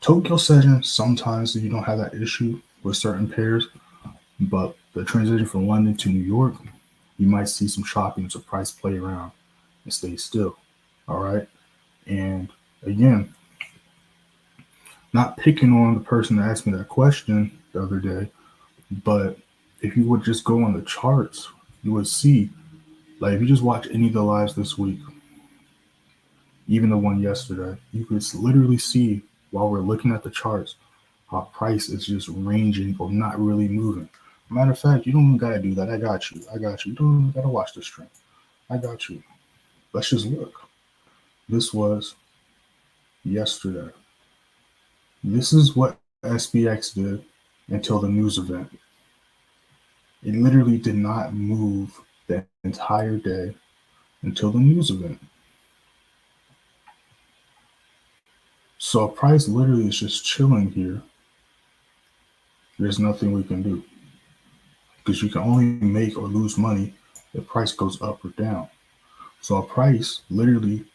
Tokyo session, sometimes you don't have that issue with certain pairs, but the transition from London to New York, you might see some choppiness of price play around and stay still. All right, and again, not picking on the person that asked me that question the other day, but if you would just go on the charts, you would see, like if you just watch any of the lives this week, even the one yesterday. You could literally see while we're looking at the charts how price is just ranging or not really moving. Matter of fact, you don't even gotta do that. I got you. I got you. You don't even gotta watch the stream. I got you. Let's just look. This was yesterday. This is what SPX did until the news event. It literally did not move the entire day until the news event. So price literally is just chilling here. There's nothing we can do because you can only make or lose money if price goes up or down. So a price literally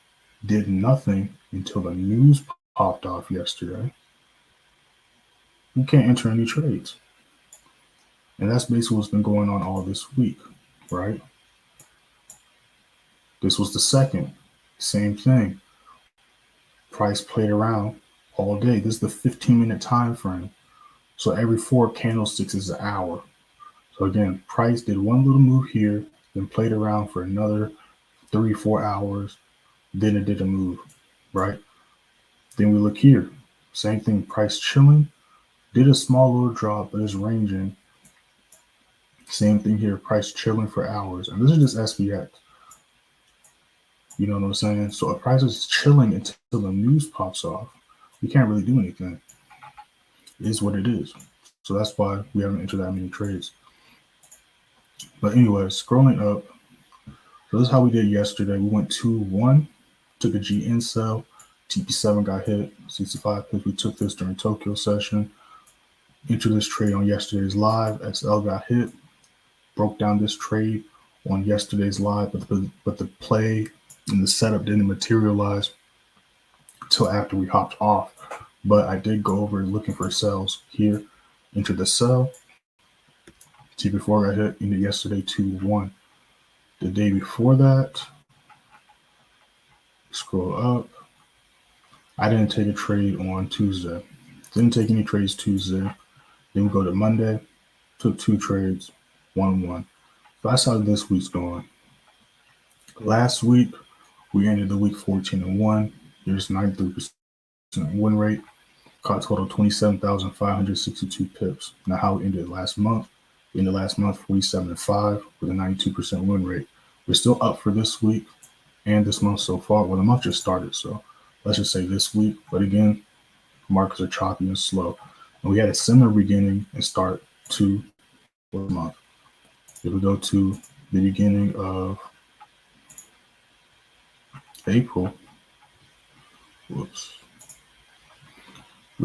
did nothing until the news popped off yesterday. You can't enter any trades. And that's basically what's been going on all this week, right? This was the second. Same thing. Price played around all day. This is the 15-minute time frame. So every 4 candlesticks is an hour. So again, price did one little move here, then played around for another 3-4 hours. Then it did a move, right? Then we look here. Same thing. Price chilling. Did a small little drop, but it's ranging. Same thing here. Price chilling for hours. And this is just SPX. You know what I'm saying? So a price is chilling until the news pops off. You can't really do anything. It is what it is. So that's why we haven't entered that many trades. But anyway, scrolling up. So this is how we did yesterday. We went 2-1, took a GN sell. TP7 got hit, 65 pips. We took this during Tokyo session. Entered this trade on yesterday's live. XL got hit. Broke down this trade on yesterday's live, but the play and the setup didn't materialize until after we hopped off. But I did go over looking for sells here. Entered the sell. TP4 got hit into yesterday 2-1. The day before that, scroll up. I didn't take a trade on Tuesday. Didn't take any trades Tuesday. Then we go to Monday. Took 2 trades, 1-1. So that's how this week's going. Last week, we ended the week 14-1. There's 93% win rate. Caught total 27,562 pips. Now how we ended last month. We ended last month 47-5 with a 92% win rate. We're still up for this week and this month so far. Well, the month just started, so let's just say this week. But again, markets are choppy and slow. And we had a similar beginning and start to the month. If we go to the beginning of April, we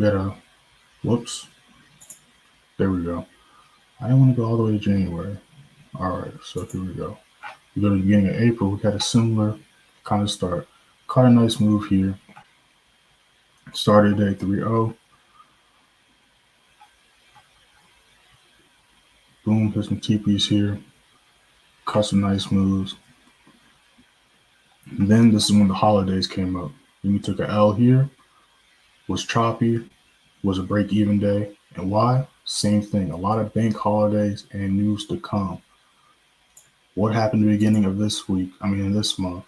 had a, there we go. I didn't want to go all the way to January. All right, so here we go. We go to the beginning of April, we had a similar kind of start. Caught a nice move here. Started day 3-0. Boom, hit some TPs here. Caught some nice moves. And then this is when the holidays came up. Then we took an L here. Was choppy. Was a break-even day. And why? Same thing. A lot of bank holidays and news to come. What happened at the beginning of this week? This month.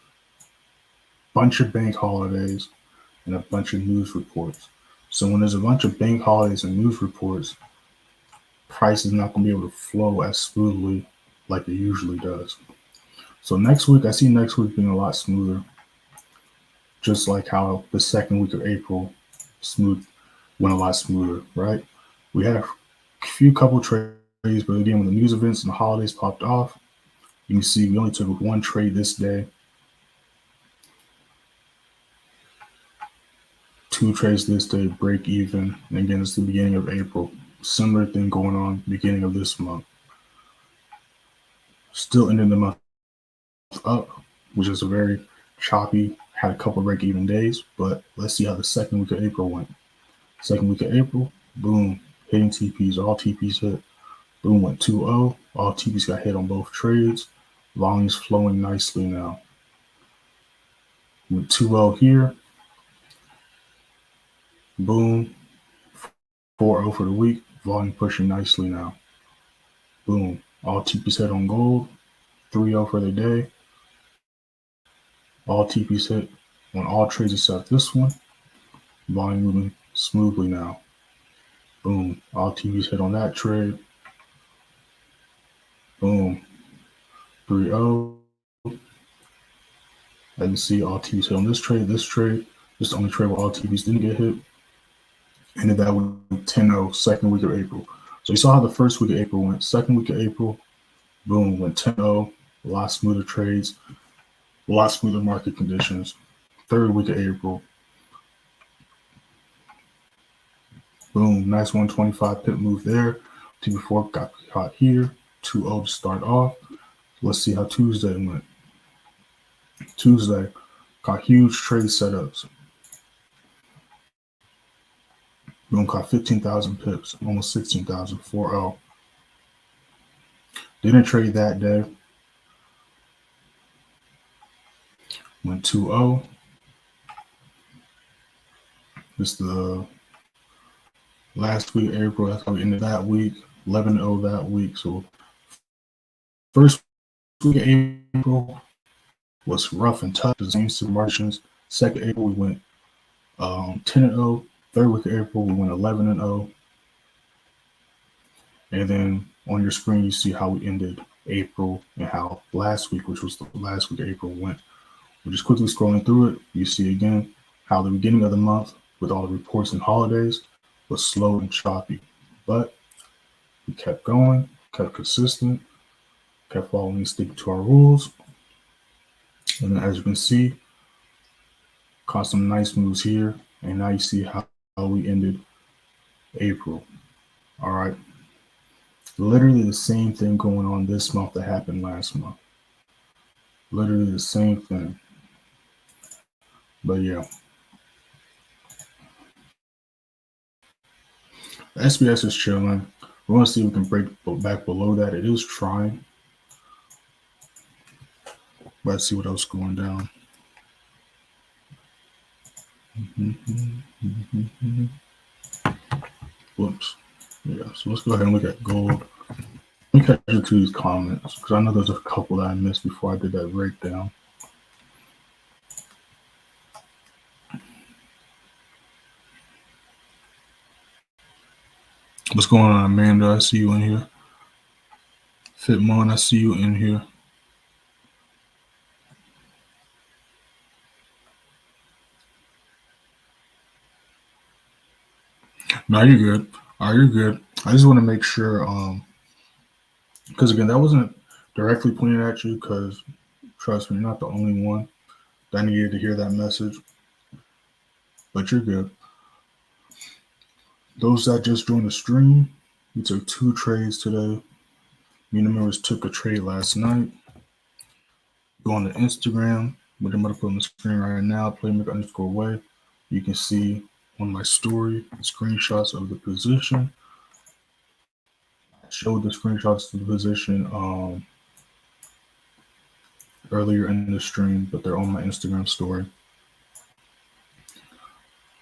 Bunch of bank holidays and a bunch of news reports. So when there's a bunch of bank holidays and news reports, price is not going to be able to flow as smoothly like it usually does. So next week, I see next week being a lot smoother. Just like how the second week of April went a lot smoother, right? We had a few couple trades, but again, when the news events and the holidays popped off, you can see we only took 1 trade this day. 2 trades this day, break even. And again, it's the beginning of April. Similar thing going on beginning of this month. Still ending the month up, which is a very choppy, had a couple break even days, but let's see how the second week of April went. Second week of April, boom, hitting TPs, all TPs hit. Boom, went 2-0. All TPs got hit on both trades. Volume's flowing nicely now. Went 2-0 here. Boom, 4-0 for the week. Volume pushing nicely now. Boom, all TPs hit on gold. 3-0 for the day. All TPs hit. on all trades except this one. Volume moving smoothly now. Boom. All TVs hit on that trade. Boom. 3-0. As you see, all TVs hit on this trade. This is the only trade where all TVs didn't get hit. Ended that with 10-0, second week of April. So you saw how the first week of April went. Second week of April, boom, went 10-0. A lot smoother trades, a lot smoother market conditions. Third week of April, boom, nice 125 pip move there. TB4 got caught here, 2-0 to start off. Let's see how Tuesday went. Tuesday got huge trade setups. Boom, caught 15,000 pips, almost 16,000, 4-0. Didn't trade that day. Went 2-0. This is the last week of April. That's how we ended that week. 11-0 that week. So first week of April was rough and tough. The same submersions. Second April we went 10-0. Third week of April we went 11-0. And then on your screen you see how we ended April and how last week, which was the last week of April, went. We're just quickly scrolling through it. You see again how the beginning of the month with all the reports and holidays was slow and choppy. But we kept going, kept consistent, kept following and sticking to our rules. And then as you can see, caught some nice moves here. And now you see how we ended April. All right. Literally the same thing going on this month that happened last month. Literally the same thing. But yeah. The SPX is chilling. We want to see if we can break back below that. It is trying. Let's see what else is going down. Whoops. Yeah, so let's go ahead and look at gold. Let me catch up to these comments because I know there's a couple that I missed before I did that breakdown. What's going on, Amanda? I see you in here. Fitmon, I see you in here. No, you're good. All right, you're good. I just want to make sure, because again, that wasn't directly pointed at you, because trust me, you're not the only one that needed to hear that message. But you're good. Those that just joined the stream, we took 2 trades today. Me and the members took a trade last night. Go on to Instagram, which I'm going to put on the screen right now, playmaker_way. You can see on my story screenshots of the position. I showed the screenshots of the position earlier in the stream, but they're on my Instagram story.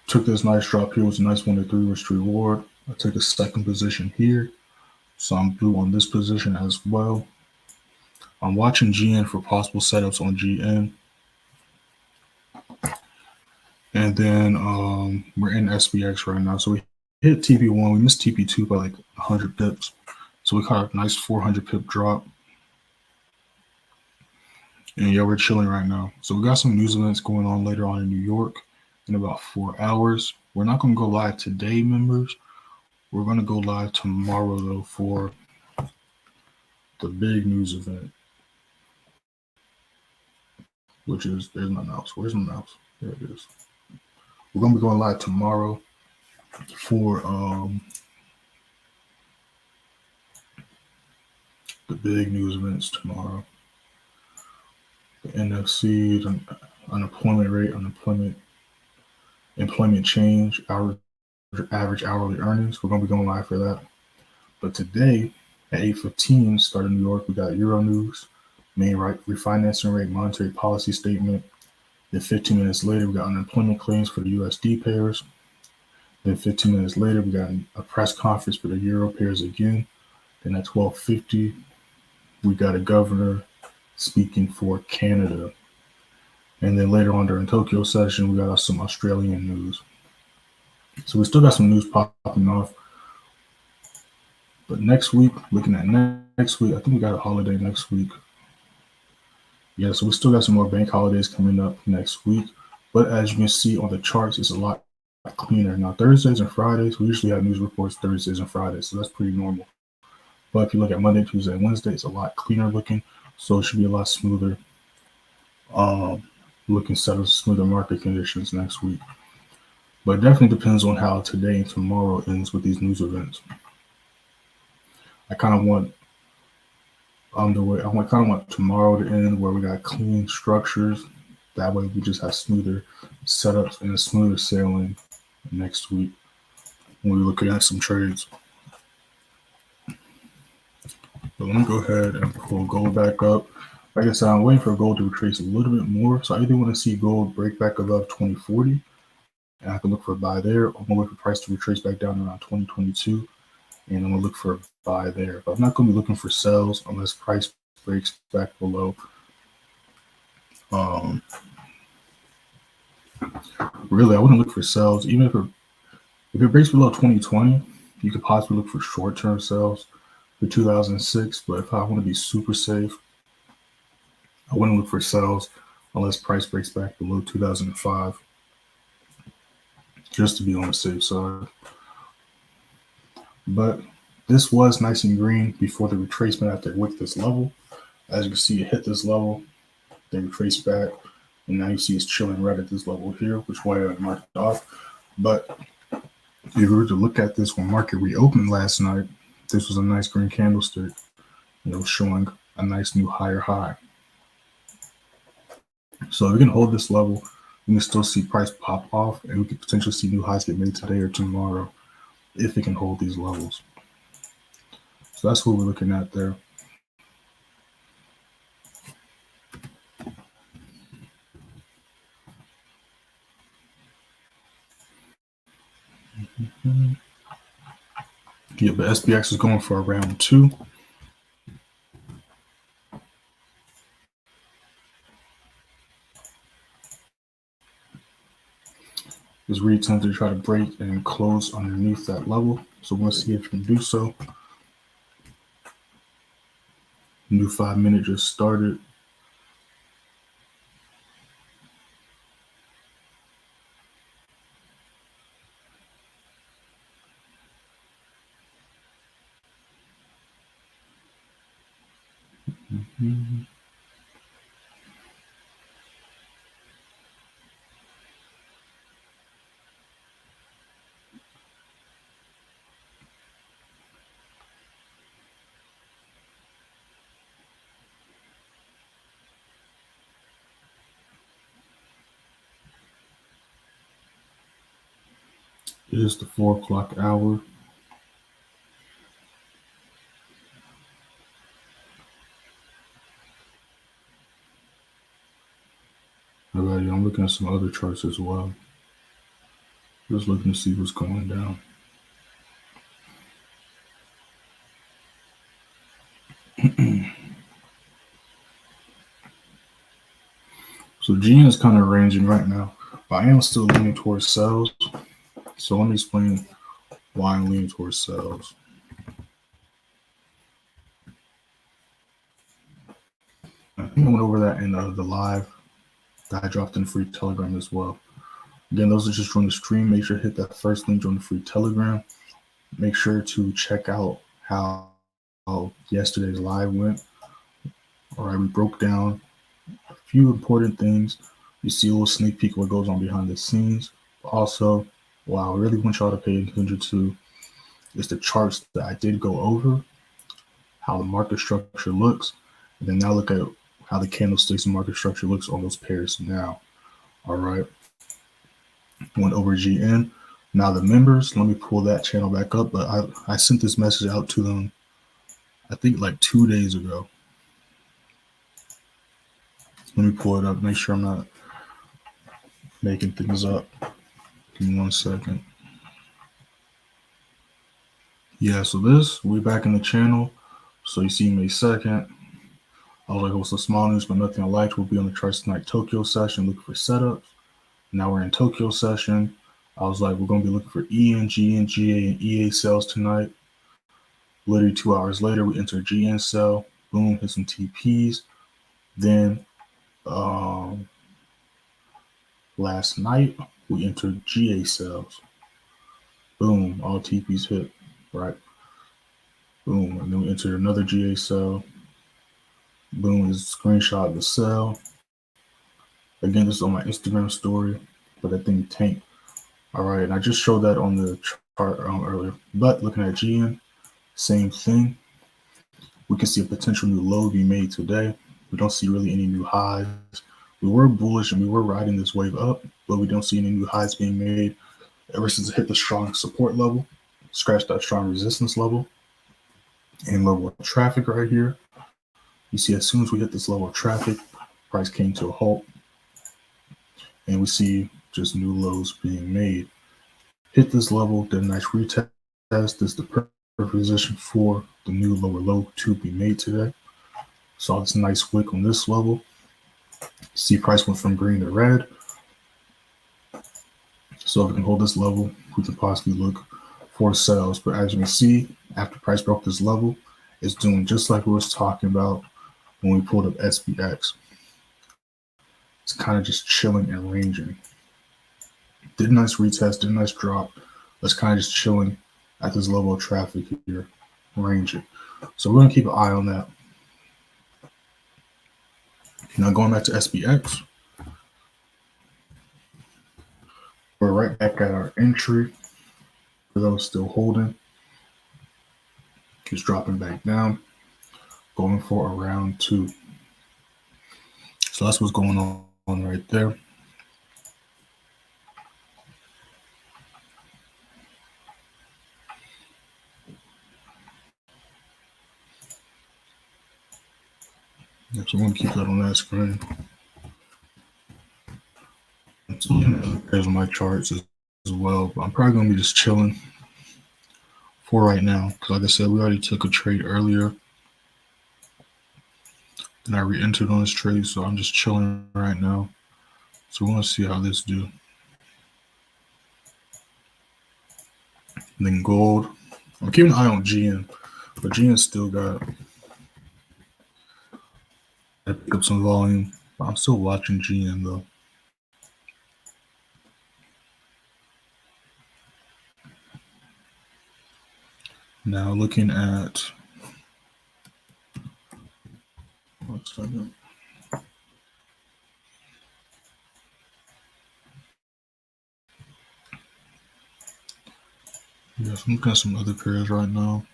Took this nice drop here. It was a nice 1-3 risk reward. I took a second position here, so I'm blue on this position as well. I'm watching GN for possible setups on GN. And then we're in SPX right now. So we hit TP1. We missed TP2 by like 100 pips. So we caught a nice 400 pip drop. And yeah, we're chilling right now. So we got some news events going on later on in New York in about 4 hours. We're not going to go live today, members. We're going to go live tomorrow, though, for the big news event, which is, there's my mouse. Where's my mouse? There it is. We're going to be going live tomorrow for the big news events tomorrow. The NFC, the unemployment rate, employment change, average hourly earnings. We're going to be going live for that. But today at 8:15, start in New York, we got Euro news, main refinancing rate, monetary policy statement. Then 15 minutes later, we got unemployment claims for the USD pairs. Then 15 minutes later, we got a press conference for the Euro pairs again. Then at 12:50, we got a governor speaking for Canada. And then later on during Tokyo session, we got some Australian news. So we still got some news popping off. But next week, looking at next week, I think we got a holiday next week. Yeah, so we still got some more bank holidays coming up next week. But as you can see on the charts, it's a lot cleaner. Now, Thursdays and Fridays, we usually have news reports Thursdays and Fridays, so that's pretty normal. But if you look at Monday, Tuesday, and Wednesday, it's a lot cleaner looking, so it should be a lot smoother looking set of smoother market conditions next week. But it definitely depends on how today and tomorrow ends with these news events. I kind of want tomorrow to end where we got clean structures. That way we just have smoother setups and a smoother sailing next week when we're looking at some trades. But let me go ahead and pull gold back up. Like I said, I'm waiting for gold to retrace a little bit more. So I either want to see gold break back above 2040, and I can look for a buy there. I'm going to wait for price to retrace back down around 2022, and I'm going to look for a buy there. But I'm not going to be looking for sells unless price breaks back below. Really, I wouldn't look for sells. Even if it breaks below 2020, you could possibly look for short-term sells for 2006. But if I want to be super safe, I wouldn't look for sells unless price breaks back below 2005, just to be on the safe side. But this was nice and green before the retracement after it wicked this level. As you can see, it hit this level, then retraced back, and now you see it's chilling right at this level here, which way I marked it off. But if you were to look at this when market reopened last night, this was a nice green candlestick, showing a nice new higher high. So if we can hold this level, we can still see price pop off, and we could potentially see new highs get made today or tomorrow if it can hold these levels. So that's what we're looking at there. Yeah, but SPX is going for a round 2. Is really tempted to try to break and close underneath that level. So we'll see if we can do so. New 5-minute just started. It is the 4 o'clock hour. Alrighty, I'm looking at some other charts as well. Just looking to see what's going down. So GN is kind of ranging right now, but I am still leaning towards sells. So let me explain why I'm leaning towards sells. I think I went over that in the live that I dropped in the free Telegram as well. Again, those are just join the stream. Make sure to hit that first link, join the free Telegram. Make sure to check out how yesterday's live went. All right, we broke down a few important things. You see a little sneak peek of what goes on behind the scenes. Also, what I really want y'all to pay attention to is the charts that I did go over, how the market structure looks, and then now look at how the candlesticks and market structure looks on those pairs now. All right. Went over GN. Now the members, let me pull that channel back up, but I sent this message out to them, I think like 2 days ago. Let me pull it up, make sure I'm not making things up. Give me 1 second. Yeah, so we're back in the channel. So you see May 2nd. I was like, what's the small news, but nothing I liked. We'll be on the charts tonight, Tokyo session, looking for setups. Now we're in Tokyo session. I was like, we're going to be looking for EN, GN, GA, and EA sales tonight. Literally 2 hours later, we enter GN sell. Boom, hit some TPs. Then last night, we entered GA sales. Boom, all TPs hit, right? Boom, and then we entered another GA sell. Boom, is a screenshot of the sell. Again, this is on my Instagram story, but that thing tanked. All right, and I just showed that on the chart earlier. But looking at GN, same thing. We can see a potential new low be made today. We don't see really any new highs. We were bullish and we were riding this wave up, but we don't see any new highs being made ever since it hit the strong support level, scratched that strong resistance level, and level of traffic right here. You see, as soon as we hit this level of traffic, price came to a halt, and we see just new lows being made. Hit this level, did a nice retest. This is the perfect position for the new lower low to be made today. Saw this nice wick on this level. See, price went from green to red. So if we can hold this level, we can possibly look for sales. But as you can see, after price broke this level, it's doing just like we was talking about when we pulled up SPX. It's kind of just chilling and ranging. Did a nice retest, did a nice drop. It's kind of just chilling at this level of traffic here, ranging. So we're going to keep an eye on that. Now going back to SPX, we're right back at our entry. For those still holding, it's dropping back down, going for a round 2. So that's what's going on right there. Yeah, so I'm going to keep that on that screen. So, yeah, there's my charts as well. But I'm probably going to be just chilling for right now. Because like I said, we already took a trade earlier. Then I re-entered on this trade. So I'm just chilling right now. So we're going to see how this do. And then gold. I'm keeping an eye on GN. But GN still got to pick up some volume. But I'm still watching GN though. Now looking at, one second. Yes, I'm looking at some other pairs right now.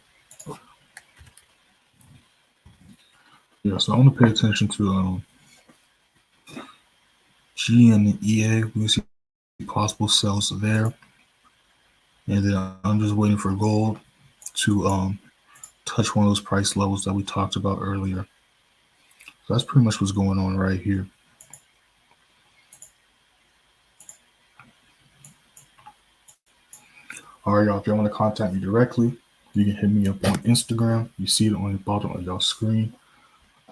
Yeah, so I want to pay attention to G and EA. We see possible sells there. And then I'm just waiting for gold to touch one of those price levels that we talked about earlier. So that's pretty much what's going on right here. All right, y'all, if y'all want to contact me directly, you can hit me up on Instagram. You see it on the bottom of y'all's screen.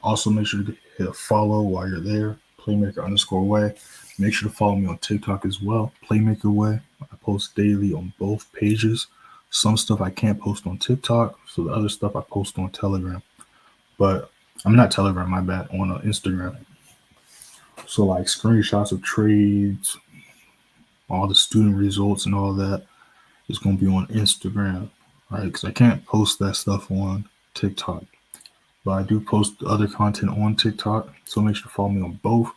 Also, make sure to hit a follow while you're there, Playmaker_way. Make sure to follow me on TikTok as well, Playmaker Way. I post daily on both pages. Some stuff I can't post on TikTok, so the other stuff I post on Telegram. But I'm not Telegram, my bad, on Instagram. So like screenshots of trades, all the student results and all that is going to be on Instagram, right? Because I can't post that stuff on TikTok. But I do post other content on TikTok, so make sure to follow me on both.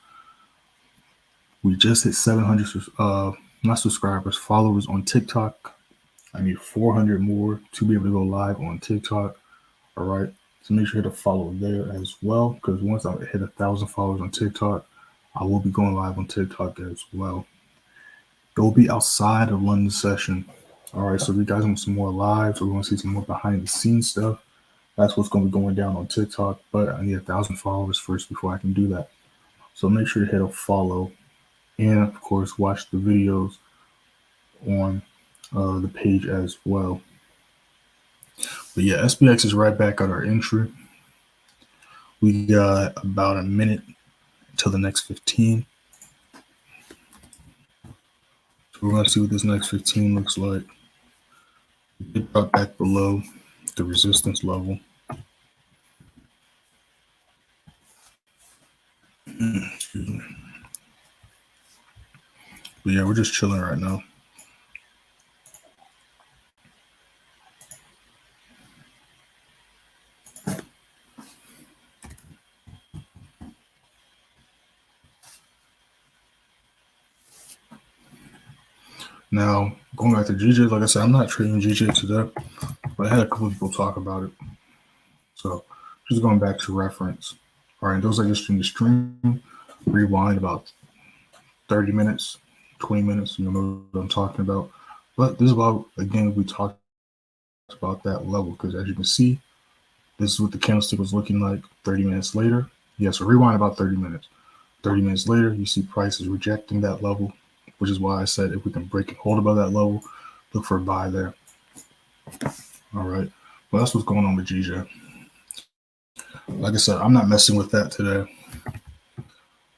We just hit 700, not subscribers, followers on TikTok. I need 400 more to be able to go live on TikTok. All right, so make sure to follow there as well, because once I hit 1,000 followers on TikTok, I will be going live on TikTok as well. It will be outside of London session. All right, so if you guys want some more lives, or we want to see some more behind the scenes stuff, that's what's going to be going down on TikTok. But I need 1,000 followers first before I can do that. So make sure to hit a follow, and of course watch the videos on the page as well. But yeah, SPX is right back at our entry. We got about a minute until the next 15. So we're going to see what this next 15 looks like. It dropped back below the resistance level. Excuse me. But yeah, we're just chilling right now. Now, going back to GJ, like I said, I'm not trading GJ today, but I had a couple of people talk about it. So just going back to reference. All right, those are just in the stream. Rewind about 30 minutes, 20 minutes, you know what I'm talking about. But this is about, again, we talked about that level, because as you can see, this is what the candlestick was looking like 30 minutes later. Yeah, so rewind about 30 minutes. 30 minutes later, you see price is rejecting that level, which is why I said if we can break and hold above that level, look for a buy there. All right. Well, that's what's going on with GJ. Like I said, I'm not messing with that today.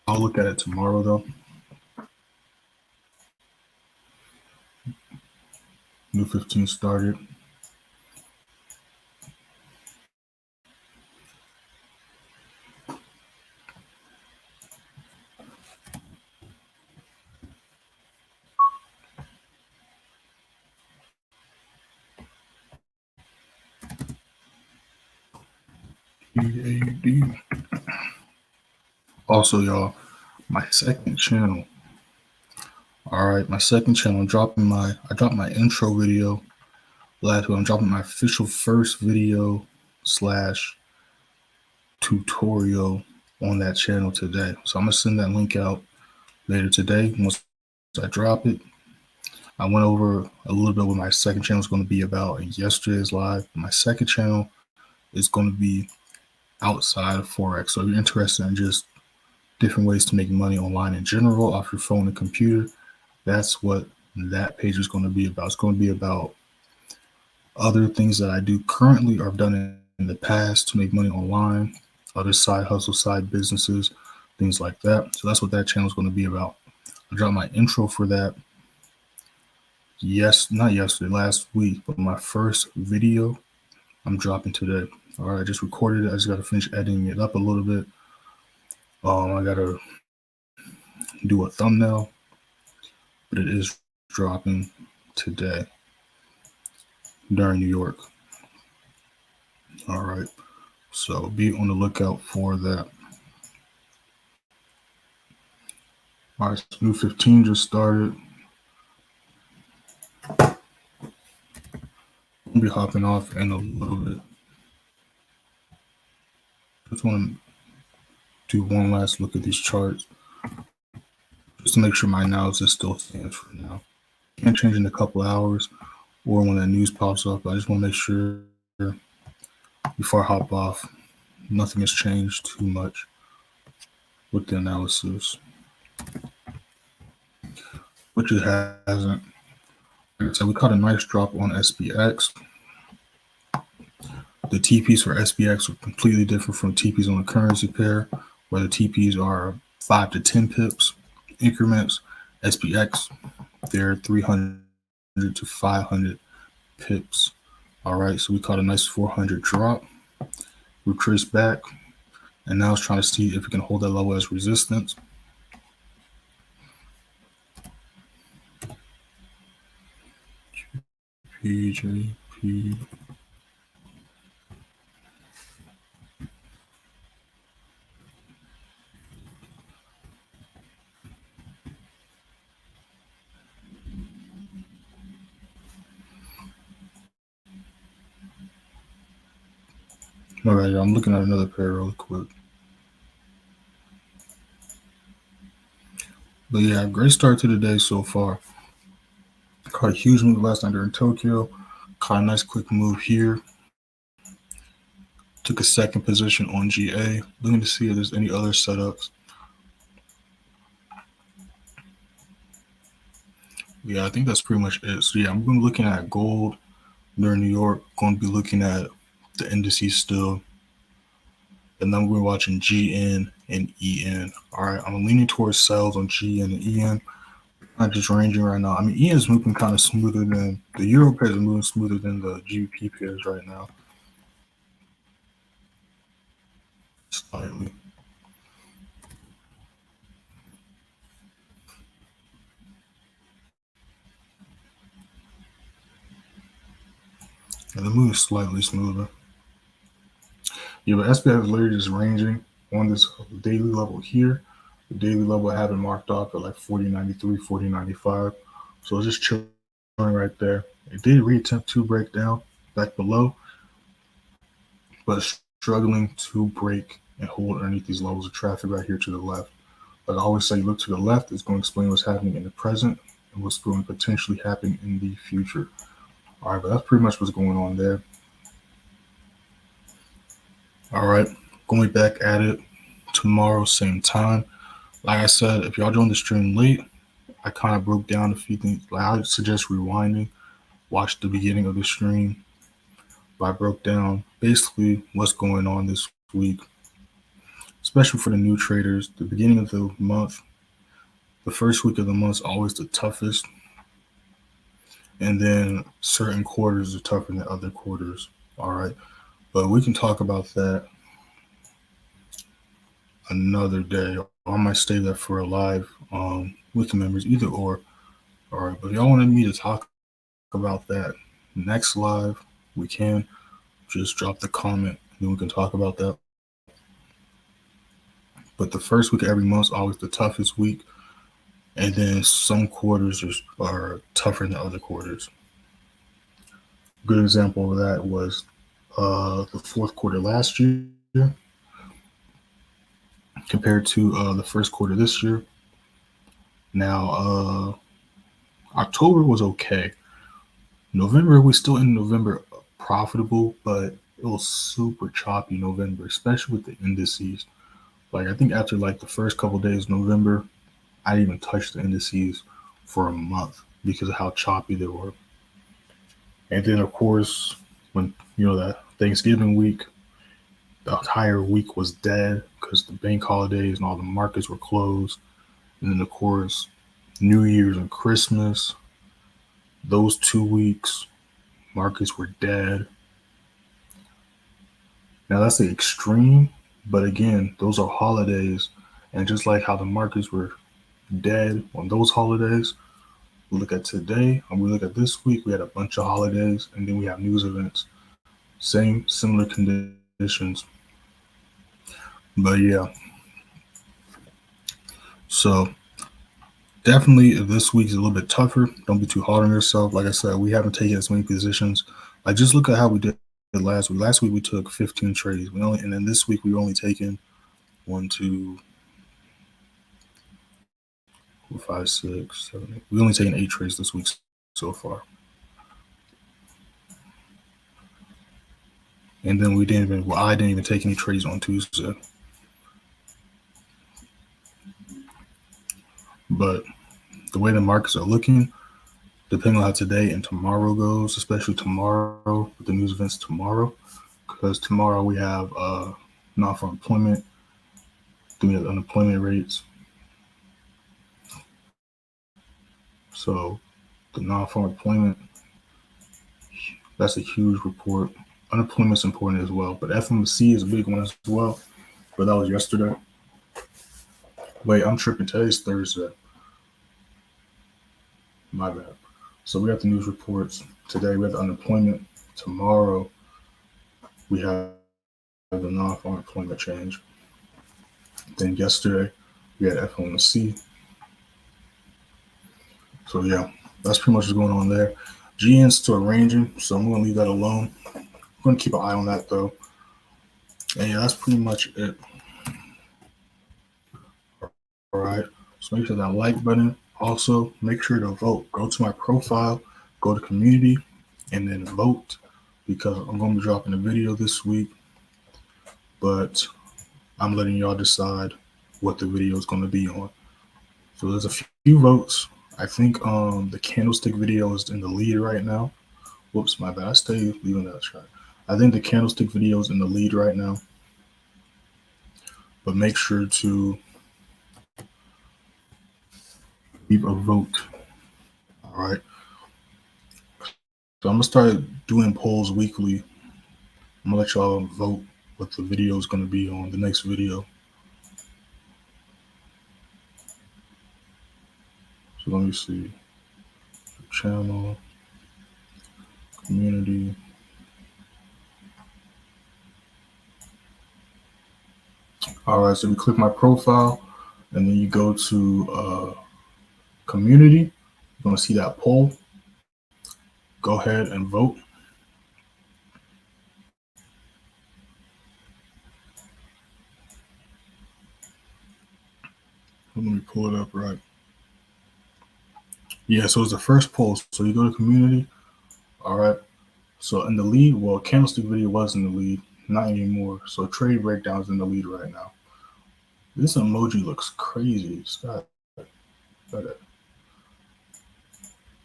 I'll look at it tomorrow, though. New 15 started. EAD. Also, y'all, my second channel. All right, my second channel. I dropped my intro video last week. I'm dropping my official first video / tutorial on that channel today. So I'm gonna send that link out later today. Once I drop it, I went over a little bit what my second channel is going to be about in yesterday's live. My second channel is going to be outside of Forex. So if you're interested in just different ways to make money online in general off your phone and computer, that's what that page is going to be about. It's going to be about other things that I do currently or have done in the past to make money online, other side hustle, side businesses, things like that. So that's what that channel is going to be about. I dropped my intro for that. Not yesterday, last week, but my first video I'm dropping today. All right, I just recorded it. I just got to finish editing it up a little bit. I got to do a thumbnail, but it is dropping today during New York. All right, so be on the lookout for that. All right, so new 15 just started. I'll be hopping off in a little bit. Just want to do one last look at these charts just to make sure my analysis still stands for now. Can't change in a couple hours or when that news pops up. I just want to make sure before I hop off, nothing has changed too much with the analysis, which it hasn't. So we caught a nice drop on SPX. The TPs for SPX are completely different from TPs on the currency pair, where the TPs are 5 to 10 pips increments. SPX, they're 300 to 500 pips. All right, so we caught a nice 400 drop. We traced back, and now it's trying to see if we can hold that level as resistance. GBPJPY. All right, I'm looking at another pair real quick. But yeah, great start to the day so far. Caught a huge move last night during Tokyo. Caught a nice quick move here. Took a second position on GA. Looking to see if there's any other setups. Yeah, I think that's pretty much it. So yeah, I'm going to be looking at gold during New York. Going to be looking at the indices still. And then we're watching GN and EN. All right, I'm leaning towards sells on GN and EN. Not just ranging right now. I mean, EN is moving kind of smoother than the Euro pairs are moving smoother than the GBP pairs right now. Slightly. And the move is slightly smoother. Yeah, but SPX is literally just ranging on this daily level here. The daily level I have it marked off at like 40.93, 40.95. So it's just chilling right there. It did reattempt to break down back below, but it's struggling to break and hold underneath these levels of traffic right here to the left. Like I always say, look to the left. It's going to explain what's happening in the present and what's going to potentially happen in the future. All right, but that's pretty much what's going on there. All right, going back at it tomorrow, same time. Like I said, if y'all joined the stream late, I kind of broke down a few things. Like I suggest rewinding, watch the beginning of the stream. I broke down basically what's going on this week, especially for the new traders. The beginning of the month, the first week of the month is always the toughest. And then certain quarters are tougher than other quarters. All right. But we can talk about that another day. I might stay there for a live with the members, either or. All right. But if y'all wanted me to talk about that next live, we can. Just drop the comment and then we can talk about that. But the first week of every month is always the toughest week. And then some quarters are tougher than other quarters. A good example of that was the fourth quarter last year compared to the first quarter this year. Now, October was okay. November, we still in November profitable, but it was super choppy November, especially with the indices. Like I think after like the first couple of days November, I didn't even touch the indices for a month because of how choppy they were. And then of course, when that Thanksgiving week, the entire week was dead because the bank holidays and all the markets were closed. And then of course, New Year's and Christmas, those 2 weeks, markets were dead. Now that's the extreme, but again, those are holidays. And just like how the markets were dead on those holidays, we look at today and we look at this week, we had a bunch of holidays and then we have news events. Similar conditions. But yeah. So definitely if this week is a little bit tougher, don't be too hard on yourself. Like I said, we haven't taken as many positions. Like just look at how we did last week. Last week we took 15 trades. And then this week we only taken 1, 2, 4, 5, 6, 7, 8. We only taken 8 trades this week so far. And then I didn't even take any trades on Tuesday. But the way the markets are looking, depending on how today and tomorrow goes, especially tomorrow with the news events tomorrow, because tomorrow we have non-farm employment, then we have unemployment rates. So the non-farm employment, that's a huge report. Unemployment's important as well, but FOMC is a big one as well. But that was yesterday. Wait, I'm tripping. Today's Thursday. My bad. So we have the news reports. Today we have the unemployment. Tomorrow we have the non-farm employment change. Then yesterday we had FOMC. So yeah, that's pretty much what's going on there. GN's still ranging, so I'm going to leave that alone. I'm going to keep an eye on that though. And yeah, that's pretty much it. All right. So make sure that like button. Also, make sure to vote. Go to my profile, go to community, and then vote because I'm going to be dropping a video this week. But I'm letting y'all decide what the video is going to be on. So there's a few votes. I think the candlestick video is in the lead right now. Whoops, my bad. I stay leaving that track. I think the candlestick video is in the lead right now. but make sure to leave a vote. All right. So I'm gonna start doing polls weekly. I'm gonna let y'all vote what the video is gonna be on the next video. So let me see. Channel, community. All right, so you click my profile and then you go to community. You're gonna see that poll. Go ahead and vote. Let me pull it up right. Yeah, so it's the first poll. So you go to community. All right. So in the lead, well, candlestick video was in the lead, not anymore. So trade breakdowns in the lead right now. This emoji looks crazy. Scott, that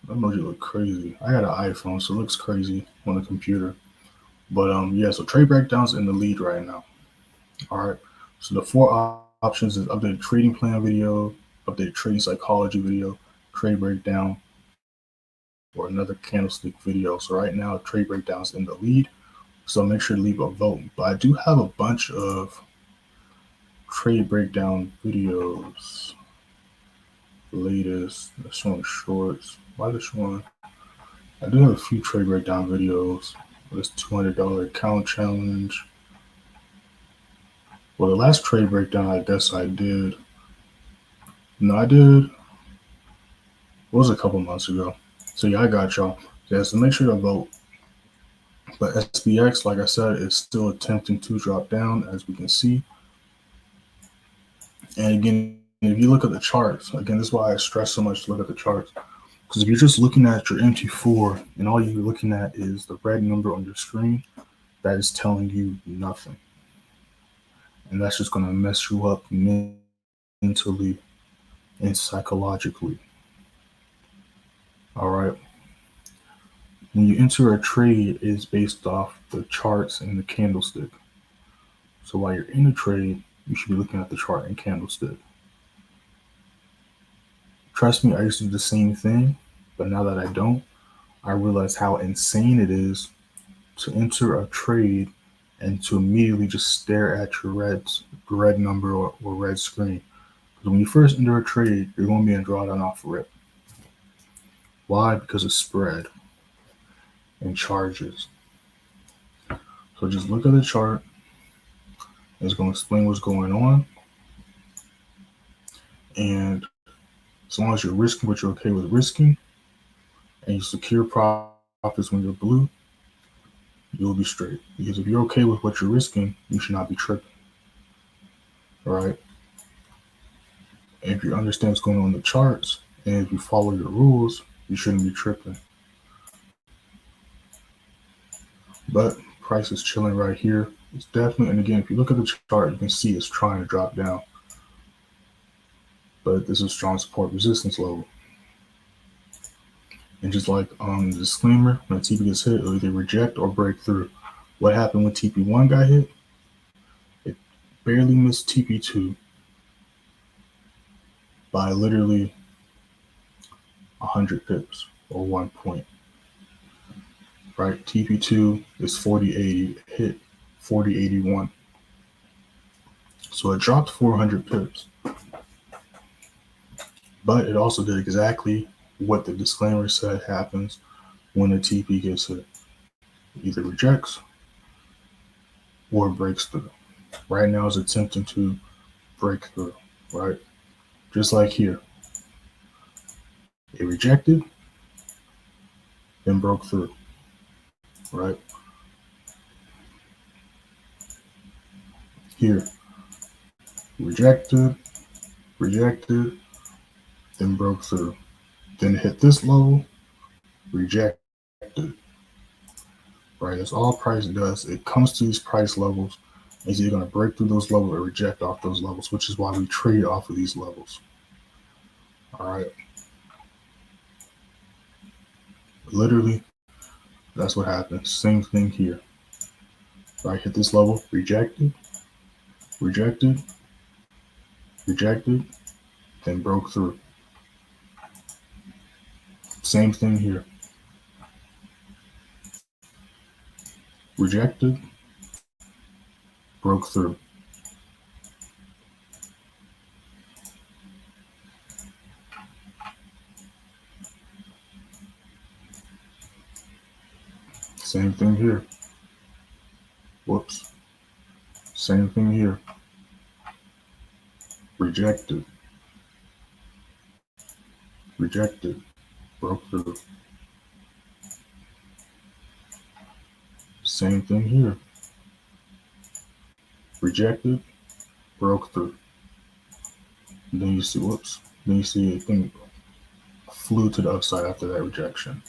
emoji look crazy. I got an iPhone, so it looks crazy on the computer. But yeah, so trade breakdowns in the lead right now. All right. So the four options is updated trading plan video, updated trading psychology video, trade breakdown, or another candlestick video. So right now, trade breakdowns in the lead. So make sure to leave a vote. But I do have a bunch of trade breakdown videos. The latest, the showing shorts. Why is it showing? I do have a few trade breakdown videos. This $200 account challenge. Well, the last trade breakdown, I guess I did. No, I did. It was a couple months ago. So yeah, I got y'all. Yeah, so make sure to vote. But SPX, like I said, is still attempting to drop down, as we can see. And again, if you look at the charts, again, this is why I stress so much to look at the charts. Because if you're just looking at your MT4 and all you're looking at is the red number on your screen, that is telling you nothing. And that's just going to mess you up mentally and psychologically. All right. When you enter a trade, it's based off the charts and the candlestick. So while you're in a trade, you should be looking at the chart and candlestick. Trust me, I used to do the same thing, but now that I don't, I realize how insane it is to enter a trade and to immediately just stare at your red number or red screen. Because when you first enter a trade, you're going to be in drawdown off rip. Why? Because of spread and charges. So just look at the chart. It's going to explain what's going on. And as long as you're risking what you're okay with risking, and you secure profits when you're blue, you'll be straight. Because if you're okay with what you're risking, you should not be tripping. All right? And if you understand what's going on in the charts, and if you follow your rules, you shouldn't be tripping. But price is chilling right here. It's definitely, and again, if you look at the chart, you can see it's trying to drop down. But this is strong support resistance level. And just like on the disclaimer, when a TP gets hit, it'll either reject or break through. What happened when TP1 got hit? It barely missed TP2 by literally 100 pips or 1 point. Right? TP2 is 40.80, hit 40.81. So it dropped 400 pips. But it also did exactly what the disclaimer said happens when a TP gets hit. It either rejects or breaks through. Right now it's attempting to break through, right? Just like here. It rejected, then broke through, right? Here, rejected, then broke through. Then hit this level, rejected, right? That's all price does. It comes to these price levels, is either going to break through those levels or reject off those levels, which is why we trade off of these levels. All right. Literally, that's what happens. Same thing here. Right, hit this level, rejected, rejected, then broke through. Same thing here. Rejected, broke through. Same thing here. Whoops. Same thing here. Rejected. Rejected. Broke through. Same thing here. Rejected. Broke through. And then you see, whoops. Then you see a thing flew to the upside after that rejection.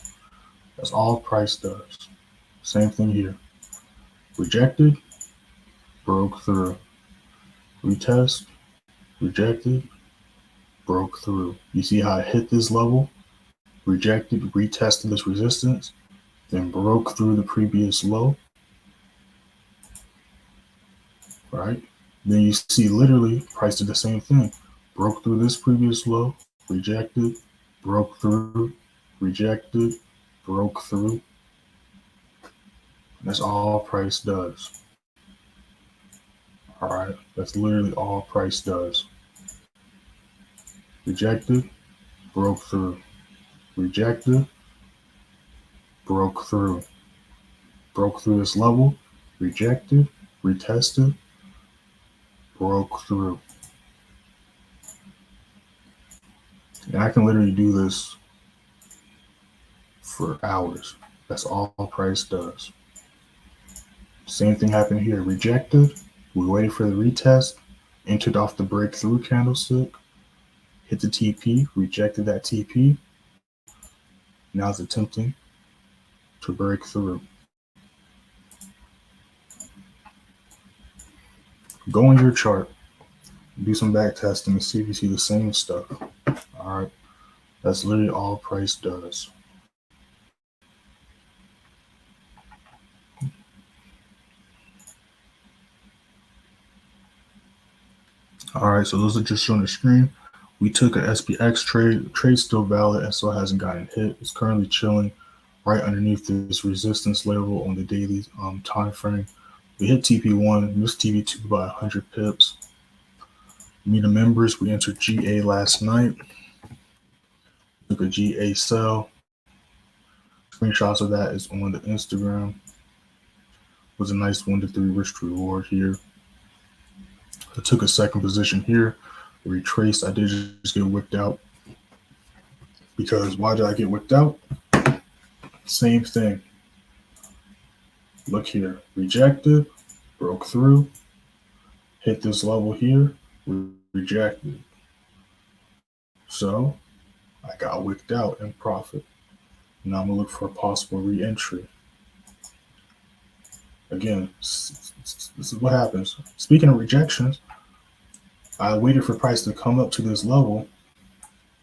That's all price does. Same thing here. Rejected. Broke through. Retest. Rejected. Broke through. You see how it hit this level? Rejected, retested this resistance, then broke through the previous low, right? Then you see literally price did the same thing. Broke through this previous low, rejected, broke through, rejected, broke through. That's all price does. All right, that's literally all price does. Rejected, broke through. Rejected, broke through. Broke through this level, rejected, retested, broke through. And I can literally do this for hours. That's all price does. Same thing happened here. Rejected, we waited for the retest, entered off the breakthrough candlestick, hit the TP, rejected that TP. Now it's attempting to break through. Go on your chart, do some back testing and see if you see the same stuff. All right, that's literally all price does. All right, so those are just shown on the screen. We took an SPX trade. Trade's still valid and still hasn't gotten hit. It's currently chilling right underneath this resistance level on the daily time frame. We hit TP1, missed TP2 by 100 pips. Meet the members. We entered GA last night. Took a GA sell. Screenshots of that is on the Instagram. It was a nice 1 to 3 risk reward here. I took a second position here. Retraced. I did just get wicked out. Because why did I get wicked out? Same thing. Look here. Rejected. Broke through. Hit this level here. Rejected. So I got wicked out in profit. Now I'm going to look for a possible re-entry. Again, this is what happens. Speaking of rejections, I waited for price to come up to this level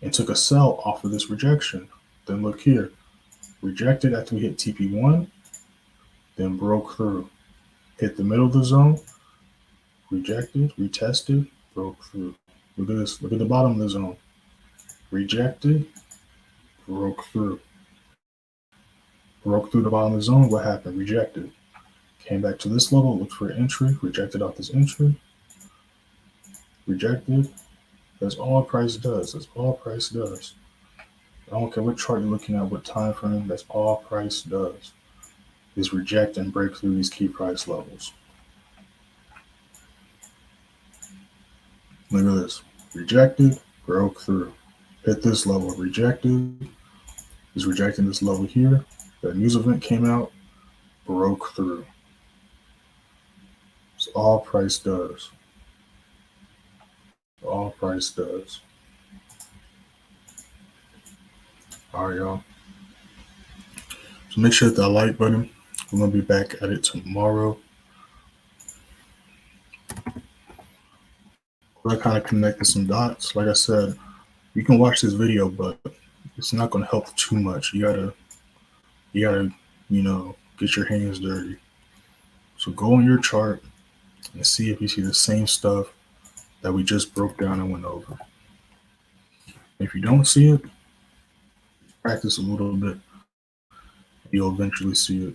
and took a sell off of this rejection. Then look here. Rejected after we hit TP1, then broke through. Hit the middle of the zone, rejected, retested, broke through. Look at this. Look at the bottom of the zone. Rejected, broke through. Broke through the bottom of the zone. What happened? Rejected. Came back to this level, looked for an entry, rejected off this entry. Rejected. That's all price does. That's all price does. I don't care what chart you're looking at, what time frame, that's all price does. Is reject and break through these key price levels. Look at this. Rejected, broke through. Hit this level, rejected. Is rejecting this level here. That news event came out, broke through. It's all price does. All price does. All right, y'all. So make sure to hit that like button. We're going to be back at it tomorrow. I kind of connected some dots. Like I said, you can watch this video, but it's not going to help too much. You gotta, get your hands dirty. So go on your chart and see if you see the same stuff that we just broke down and went over. If you don't see it, practice a little bit. You'll eventually see it.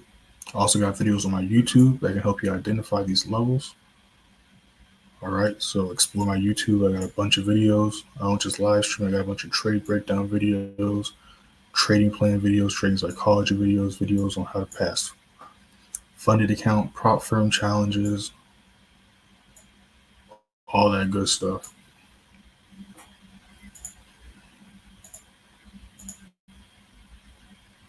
I also got videos on my YouTube that can help you identify these levels. All right, so explore my YouTube. I got a bunch of videos. I don't just live stream. I got a bunch of trade breakdown videos, trading plan videos, trading psychology videos, videos on how to pass funded account, prop firm challenges, all that good stuff.